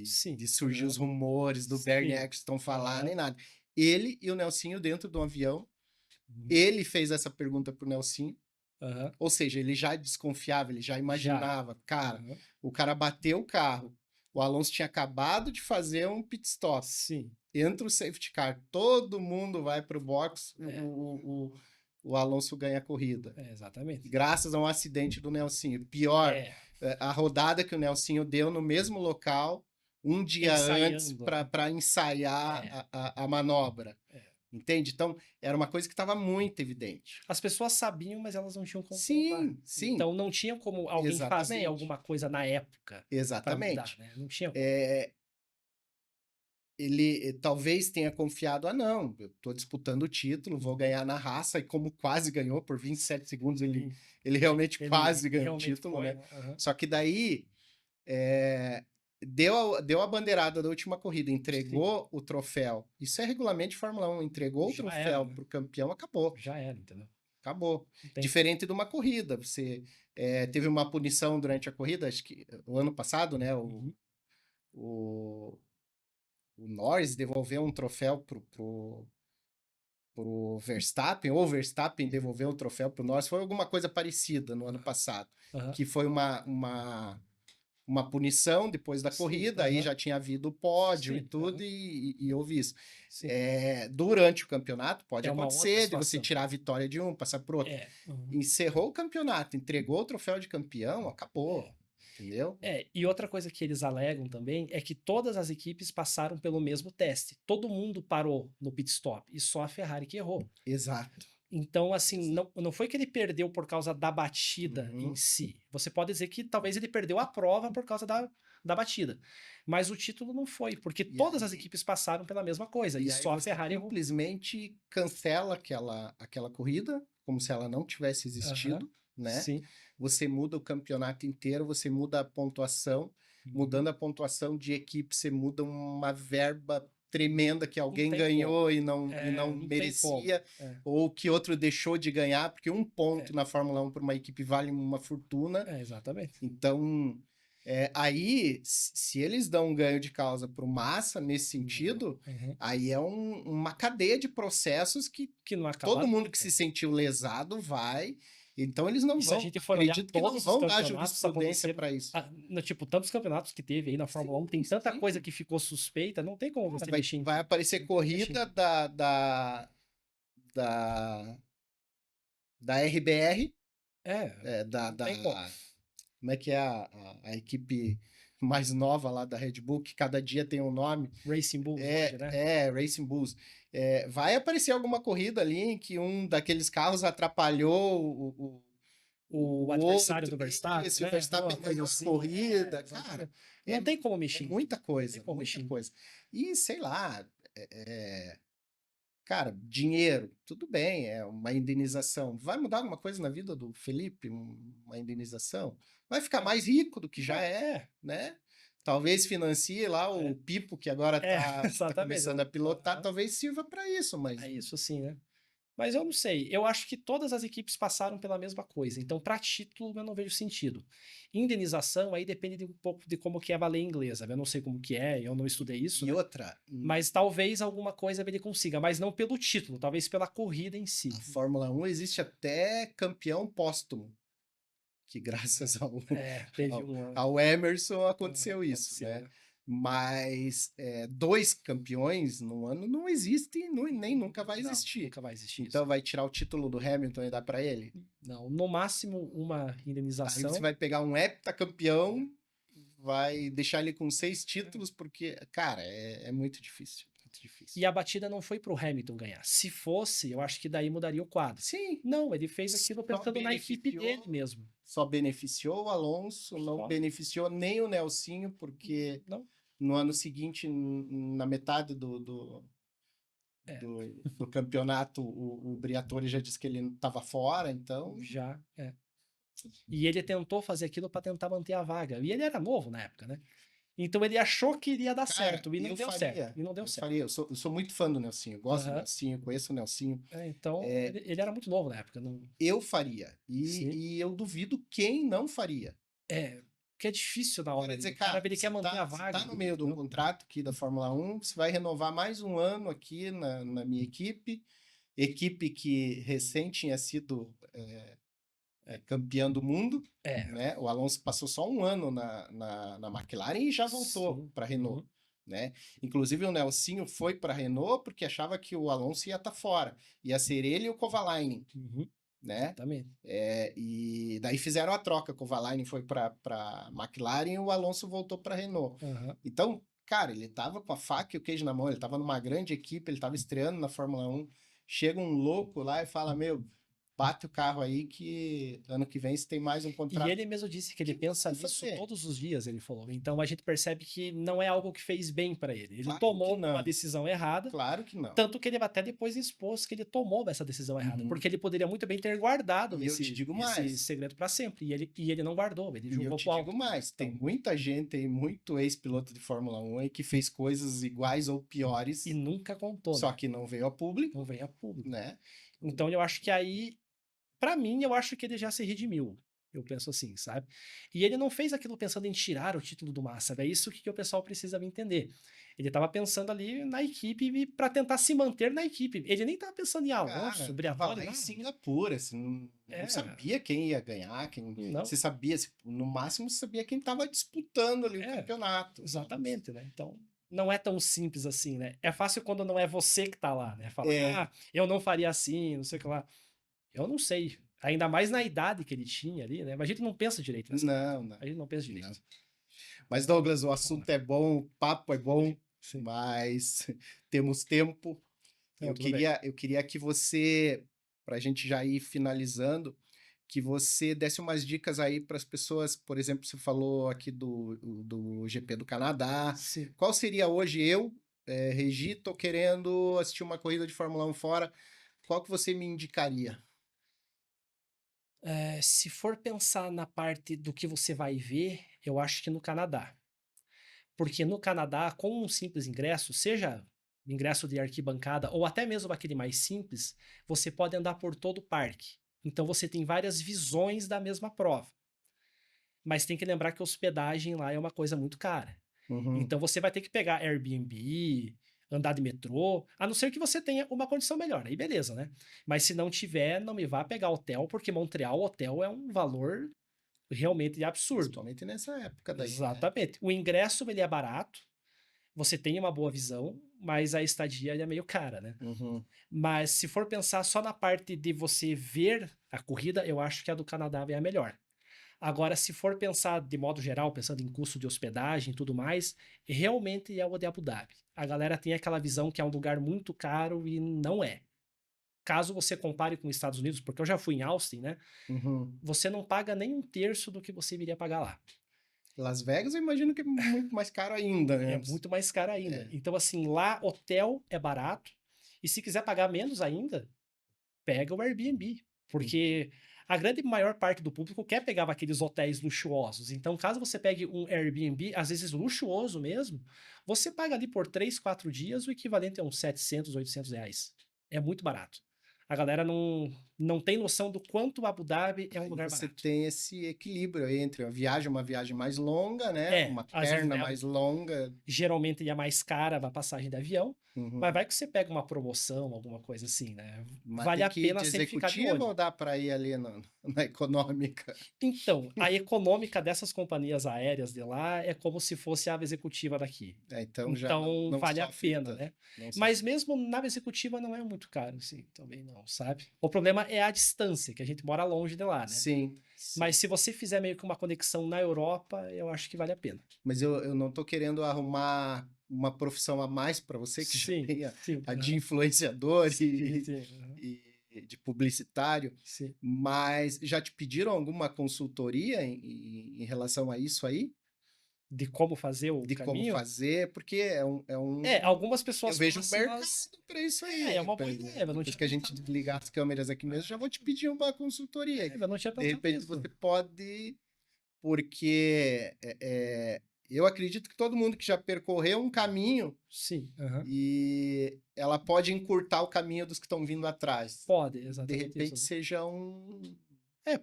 Sim. de surgir Aham. os rumores do Bernie Sim. Eccleston falar, Aham. nem nada. Ele e o Nelsinho dentro do avião, Uhum. ele fez essa pergunta pro Nelsinho, Aham. ou seja, ele já desconfiava, ele já Já. imaginava, cara, Aham. o cara bateu o carro, o Alonso tinha acabado de fazer um pit stop, Sim. entra o safety car, todo mundo vai pro box, É. o Alonso ganha a corrida. Exatamente. Graças a um acidente do Nelsinho. Pior, É. a rodada que o Nelsinho deu no mesmo local, um dia antes, Ensaiando, né? para ensaiar É. a manobra. É. Entende? Então, era uma coisa que estava muito evidente. As pessoas sabiam, mas elas não tinham como provar. Sim, sim, Então não tinha como alguém fazer exatamente. alguma coisa na época para mudar, Exatamente. né? Não tinha como. É, ele talvez tenha confiado, não, eu estou disputando o título, vou ganhar na raça, e como quase ganhou por 27 segundos, Sim. ele realmente Ele quase ganhou o realmente título, foi, né? né? Aham. Só que daí deu a bandeirada da última corrida, Sim. entregou o troféu. Isso é regulamento de Fórmula 1, entregou o Já era, troféu né? pro campeão, acabou. Já era, entendeu? acabou. Não tem. Diferente de uma corrida, você teve uma punição durante a corrida, acho que o ano passado, né? Uhum. O, o Norris devolveu um troféu pro Verstappen, ou o Verstappen devolveu um troféu pro Norris, foi alguma coisa parecida no ano passado, Aham. que foi uma punição depois da Sim, corrida, aí aham. já tinha havido o pódio e Sim, tudo, aham. e houve isso. Sim. Durante o campeonato, pode É uma outra acontecer de você situação. tirar a vitória de um, passar pro outro. Uhum. Encerrou o campeonato, entregou o troféu de campeão, acabou. Entendeu? E outra coisa que eles alegam também é que todas as equipes passaram pelo mesmo teste. Todo mundo parou no pit stop e só a Ferrari que errou. Exato. Então, assim, não foi que ele perdeu por causa da batida em Uhum. si. Você pode dizer que talvez ele perdeu a prova por causa da batida. Mas o título não foi, porque E todas as aí, equipes passaram pela mesma coisa e e aí só a você Ferrari errou. simplesmente cancela aquela corrida, como se ela não tivesse Aham. existido, né? Sim. Você muda o campeonato inteiro, você muda a pontuação. Uhum. Mudando a pontuação de equipe, você muda uma verba tremenda que Não alguém tem ganhou como. e não Não tem como. merecia, ou que outro deixou de ganhar, porque um ponto É. na Fórmula 1 para uma equipe vale uma fortuna. Exatamente. Então, aí, se eles dão um ganho de causa para o Massa nesse sentido, Uhum. aí é uma cadeia de processos que Que não acaba todo mundo nunca. que se sentiu lesado vai. Então, eles não E se a vão, gente for olhar acredito que não todos os vão dar campeonatos, jurisprudência aconteceram. para isso. Tipo, tantos campeonatos que teve aí na Fórmula 1, tem Sim, tanta sim. coisa que ficou suspeita, não tem como você mexer em Vai tudo. aparecer Não tem como mexer em corrida tudo. da, da RBR, É, não tem como. como é que é a equipe mais nova lá da Red Bull, que cada dia tem um nome. Racing Bulls hoje, né? Racing Bulls. Vai aparecer alguma corrida ali em que um daqueles carros atrapalhou O o adversário outro, do Verstappen, esse o né? Verstappen Uma coisa ganhou a assim. corrida. Cara, Exatamente. Não tem como é mexer em tudo. muita Não tem coisa, como muita mexer em tudo. coisa. E sei lá, cara, dinheiro, tudo bem, é uma indenização. Vai mudar alguma coisa na vida do Felipe? Uma indenização? Vai ficar mais rico do que já é, né? Talvez financie lá o Pipo, que agora tá Exatamente. começando a pilotar, Aham. talvez sirva para isso, mas É isso, sim, né? Mas eu não sei. Eu acho que todas as equipes passaram pela mesma coisa. Então, para título, eu não vejo sentido. Indenização, aí depende de um pouco de como que é a lei inglesa. Eu não sei como que é, eu não estudei isso, e né? outra, Mas talvez alguma coisa ele consiga, mas não pelo título, talvez pela corrida em si. a Fórmula 1 existe até campeão póstumo, que graças Teve uma. ao Emerson aconteceu isso, Aconteceu, né? né? Mas dois campeões no ano não existe e nem nunca vai Não, existir. nunca vai existir isso. Então vai tirar o título do Hamilton e dar para ele? Não, no máximo uma Aí indenização. você vai pegar um heptacampeão, vai deixar ele com 6 títulos, porque, cara, é muito difícil. Muito difícil. E a batida não foi pro Hamilton ganhar. Se fosse, eu acho que daí mudaria o quadro. Sim. Não, ele fez aquilo Só pensando na equipe beneficiou- dele mesmo. Só beneficiou o Alonso, não Só. beneficiou nem o Nelsinho, porque Não. no ano seguinte, na metade É, do campeonato, o Briatore já disse que ele estava fora, então. já. E ele tentou fazer aquilo para tentar manter a vaga. E ele era novo na época, né? Então ele achou que iria dar Cara, certo e não eu deu faria. certo. E não deu Eu certo. faria. Eu sou muito fã do Nelsinho. Gosto do Aham. Nelsinho, conheço o Nelsinho. Então ele era muito novo na época. Não. Eu faria. Sim. E eu duvido quem não faria. Que é difícil na hora. Quer dizer, O cara cara, ele quer manter a você vaga. tá no meio de um contrato aqui da Fórmula 1, você vai renovar mais um ano aqui na minha equipe. Equipe que recém tinha sido campeão do mundo. Né? O Alonso passou só um ano na McLaren e já voltou para a Renault. Uhum. Né? Inclusive o Nelsinho foi para a Renault porque achava que o Alonso ia estar fora. Ia ser ele e o Kovalainen. Uhum. Né? Exatamente. E daí fizeram a troca. O Kovalainen foi para a McLaren e o Alonso voltou para a Renault. Uhum. Então, cara, ele estava com a faca e o queijo na mão. Ele estava numa grande equipe, ele estava estreando na Fórmula 1. Chega um louco lá e fala, meu, bate o carro aí que ano que vem você tem mais um contrato. E ele mesmo disse que ele pensa nisso todos os dias, ele falou. Então a gente percebe que não é algo que fez bem para ele. Ele Claro tomou que não. uma decisão errada. Claro que não. Tanto que ele até depois expôs que ele tomou essa decisão errada. Uhum. Porque ele poderia muito bem ter guardado E eu te digo esse mais. segredo para sempre. E ele não guardou, ele E eu jogou te pro digo alto. mais, tem Então, muita gente aí, muito ex-piloto de Fórmula 1 aí que fez coisas iguais ou piores, e nunca contou, só né? que não veio a público, Não vem a público. né? Então eu acho que aí pra mim, eu acho que ele já se redimiu. Eu penso assim, sabe? E ele não fez aquilo pensando em tirar o título do Massa. É isso que o pessoal precisa entender. Ele estava pensando ali na equipe para tentar se manter na equipe. Ele nem estava pensando em Alonso, Cara, tava Briatore, lá em nada. Singapura, você não É, sabia quem ia ganhar, não. você sabia, no máximo você sabia quem estava disputando ali o É, campeonato. exatamente, né? Então, não é tão simples assim, né? É fácil quando não é você que tá lá, né? Fala, É, eu não faria assim, não sei o que lá. Eu não sei. Ainda mais na idade que ele tinha ali, né? Mas a gente não pensa direito nessa idade. não, não, A gente não pensa não. direito. Mas, Douglas, o Vamos lá. assunto é bom, o papo é bom, Sim. mas temos tempo. Não, tudo bem. Eu queria que você, para a gente já ir finalizando, que você desse umas dicas aí para as pessoas, por exemplo, você falou aqui do GP do Canadá. Sim. Qual seria hoje Regi, tô querendo assistir uma corrida de Fórmula 1 fora, qual que você me indicaria? Se for pensar na parte do que você vai ver, eu acho que no Canadá. Porque no Canadá, com um simples ingresso, seja ingresso de arquibancada ou até mesmo aquele mais simples, você pode andar por todo o parque. Então você tem várias visões da mesma prova. Mas tem que lembrar que a hospedagem lá é uma coisa muito cara. Uhum. Então você vai ter que pegar Airbnb, andar de metrô, a não ser que você tenha uma condição melhor. Aí beleza, né? Mas se não tiver, não me vá pegar hotel, porque Montreal hotel é um valor realmente absurdo. Principalmente nessa época daí, né? Exatamente. O ingresso ele é barato, você tem uma boa visão, mas a estadia ele é meio cara, né? Uhum. Mas se for pensar só na parte de você ver a corrida, eu acho que a do Canadá é a melhor. Agora, se for pensar de modo geral, pensando em custo de hospedagem e tudo mais, realmente é o de Abu Dhabi. A galera tem aquela visão que é um lugar muito caro e não é. Caso você compare com os Estados Unidos, porque eu já fui em Austin, né? Uhum. Você não paga nem um terço do que você iria pagar lá. Las Vegas eu imagino que é muito mais caro ainda, É né? muito mais caro ainda. É. Então, assim, lá hotel é barato. E se quiser pagar menos ainda, pega o Airbnb. Porque a grande maior parte do público quer pegar aqueles hotéis luxuosos. Então, caso você pegue um Airbnb, às vezes luxuoso mesmo, você paga ali por 3, 4 dias o equivalente a uns 700, 800 reais. É muito barato. A galera não tem noção do quanto Abu Dhabi é um Aí lugar você barato. tem esse equilíbrio aí entre uma viagem mais longa, né? É, Uma às vezes perna mais longa. geralmente é mais cara a passagem de avião, mas Uhum. vai que você pega uma promoção, alguma coisa assim, né? Mas Vale tem a que ir pena de sempre ficar de executiva olho. ou dá para ir ali na econômica? Então, a econômica dessas companhias aéreas de lá é como se fosse a ave executiva daqui. É, então já Então, não vale a sofre pena, tanto. né? Não Mas sofre. mesmo nave executiva não é muito caro, assim, também não, sabe? O problema é a distância, que a gente mora longe de lá, né? Sim, Mas sim. se você fizer meio que uma conexão na Europa, eu acho que vale a pena. Mas eu não estou querendo arrumar uma profissão a mais para você, que já Sim, tem sim, a de aham, influenciador sim, sim, aham, e de publicitário, sim. mas já te pediram alguma consultoria em relação a isso aí? De como fazer o De como caminho. fazer? Porque Algumas eu pessoas vejo um mercado próximas. para isso É aí. uma boa ideia, eu não Depois tinha que a gente pensado. desligar as câmeras aqui mesmo, já vou te pedir uma consultoria. Eu não tinha De pensado repente nisso. você pode, porque eu acredito que todo mundo que já percorreu um caminho Sim, aham. e ela pode encurtar o caminho dos que estão vindo atrás. Pode, De exatamente isso, repente né? seja um.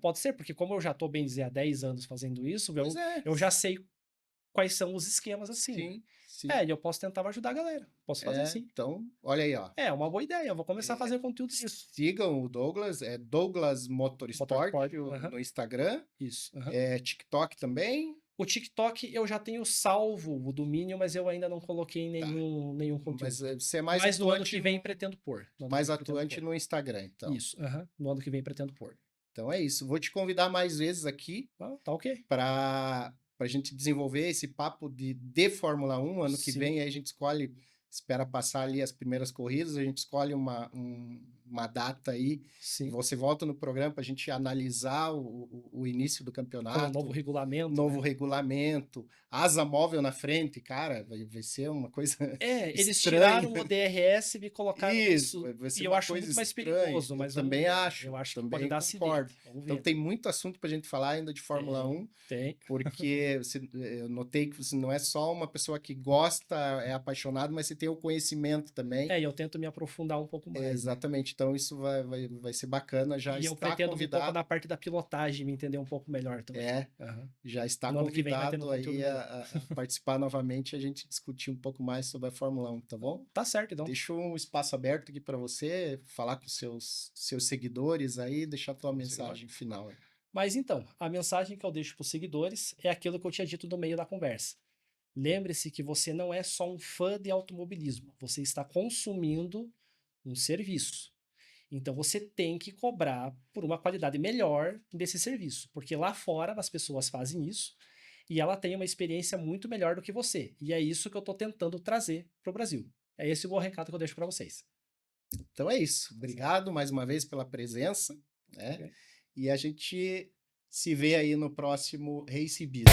Pode ser, porque como eu já tô, bem dizer, há 10 anos fazendo isso, Pois é, eu já sei quais são os esquemas assim, né? sim, sim. E eu posso tentar ajudar a galera. Posso fazer sim. Então, olha aí, ó. É uma boa ideia, eu vou começar a fazer conteúdo disso. Sigam o Douglas, é Douglas Motorsport Motorsport, aham. no Instagram, Isso, aham. TikTok também. O TikTok eu já tenho salvo o domínio, mas eu ainda não coloquei Tá. nenhum Mas conteúdo. você é Mas no ano que vem pretendo pôr. No ano que mais vem pretendo atuante pôr. no Instagram, então. Isso, aham. No ano que vem pretendo pôr. Então é isso. Vou te convidar mais vezes aqui Ah, tá ok. para a gente desenvolver esse papo de Fórmula 1. Ano que Sim, vem aí a gente escolhe, espera passar ali as primeiras corridas, a gente escolhe uma data aí. sim. Você volta no programa para a gente analisar o início do Com o novo campeonato, regulamento, novo né? regulamento, asa móvel na frente, cara, vai ser uma coisa Eles estranha. tiraram o DRS e me colocaram Isso, isso. vai E ser eu uma acho coisa muito mais estranha. perigoso, Eu mas vamos também ver. acho, Eu acho que pode também dar concordo. acidente. Vamos Então ver. tem muito assunto para a gente falar ainda de Fórmula Tem, 1, tem. porque eu notei que você não é só uma pessoa que gosta, é apaixonado, mas você tem o conhecimento também. E eu tento me aprofundar um pouco mais, né? Exatamente. então isso vai ser bacana, já E eu está pretendo um pouco convidado. na parte da pilotagem, me entender um pouco melhor também. É, Aham. já está No ano que vem vai ter convidado um conteúdo aí melhor. a participar novamente e a gente discutir um pouco mais sobre a Fórmula 1, tá bom? Tá certo, então. Deixa um espaço aberto aqui para você falar com seus seguidores aí, deixar a tua mensagem final aí. Mas então, a mensagem que eu deixo para os seguidores é aquilo que eu tinha dito no meio da conversa. Lembre-se que você não é só um fã de automobilismo, você está consumindo um serviço. Então você tem que cobrar por uma qualidade melhor desse serviço, porque lá fora as pessoas fazem isso e ela tem uma experiência muito melhor do que você. E é isso que eu estou tentando trazer para o Brasil. É esse o bom recado que eu deixo para vocês. Então é isso. Obrigado mais uma vez pela presença, né? Ok. E a gente se vê aí no próximo Race Business.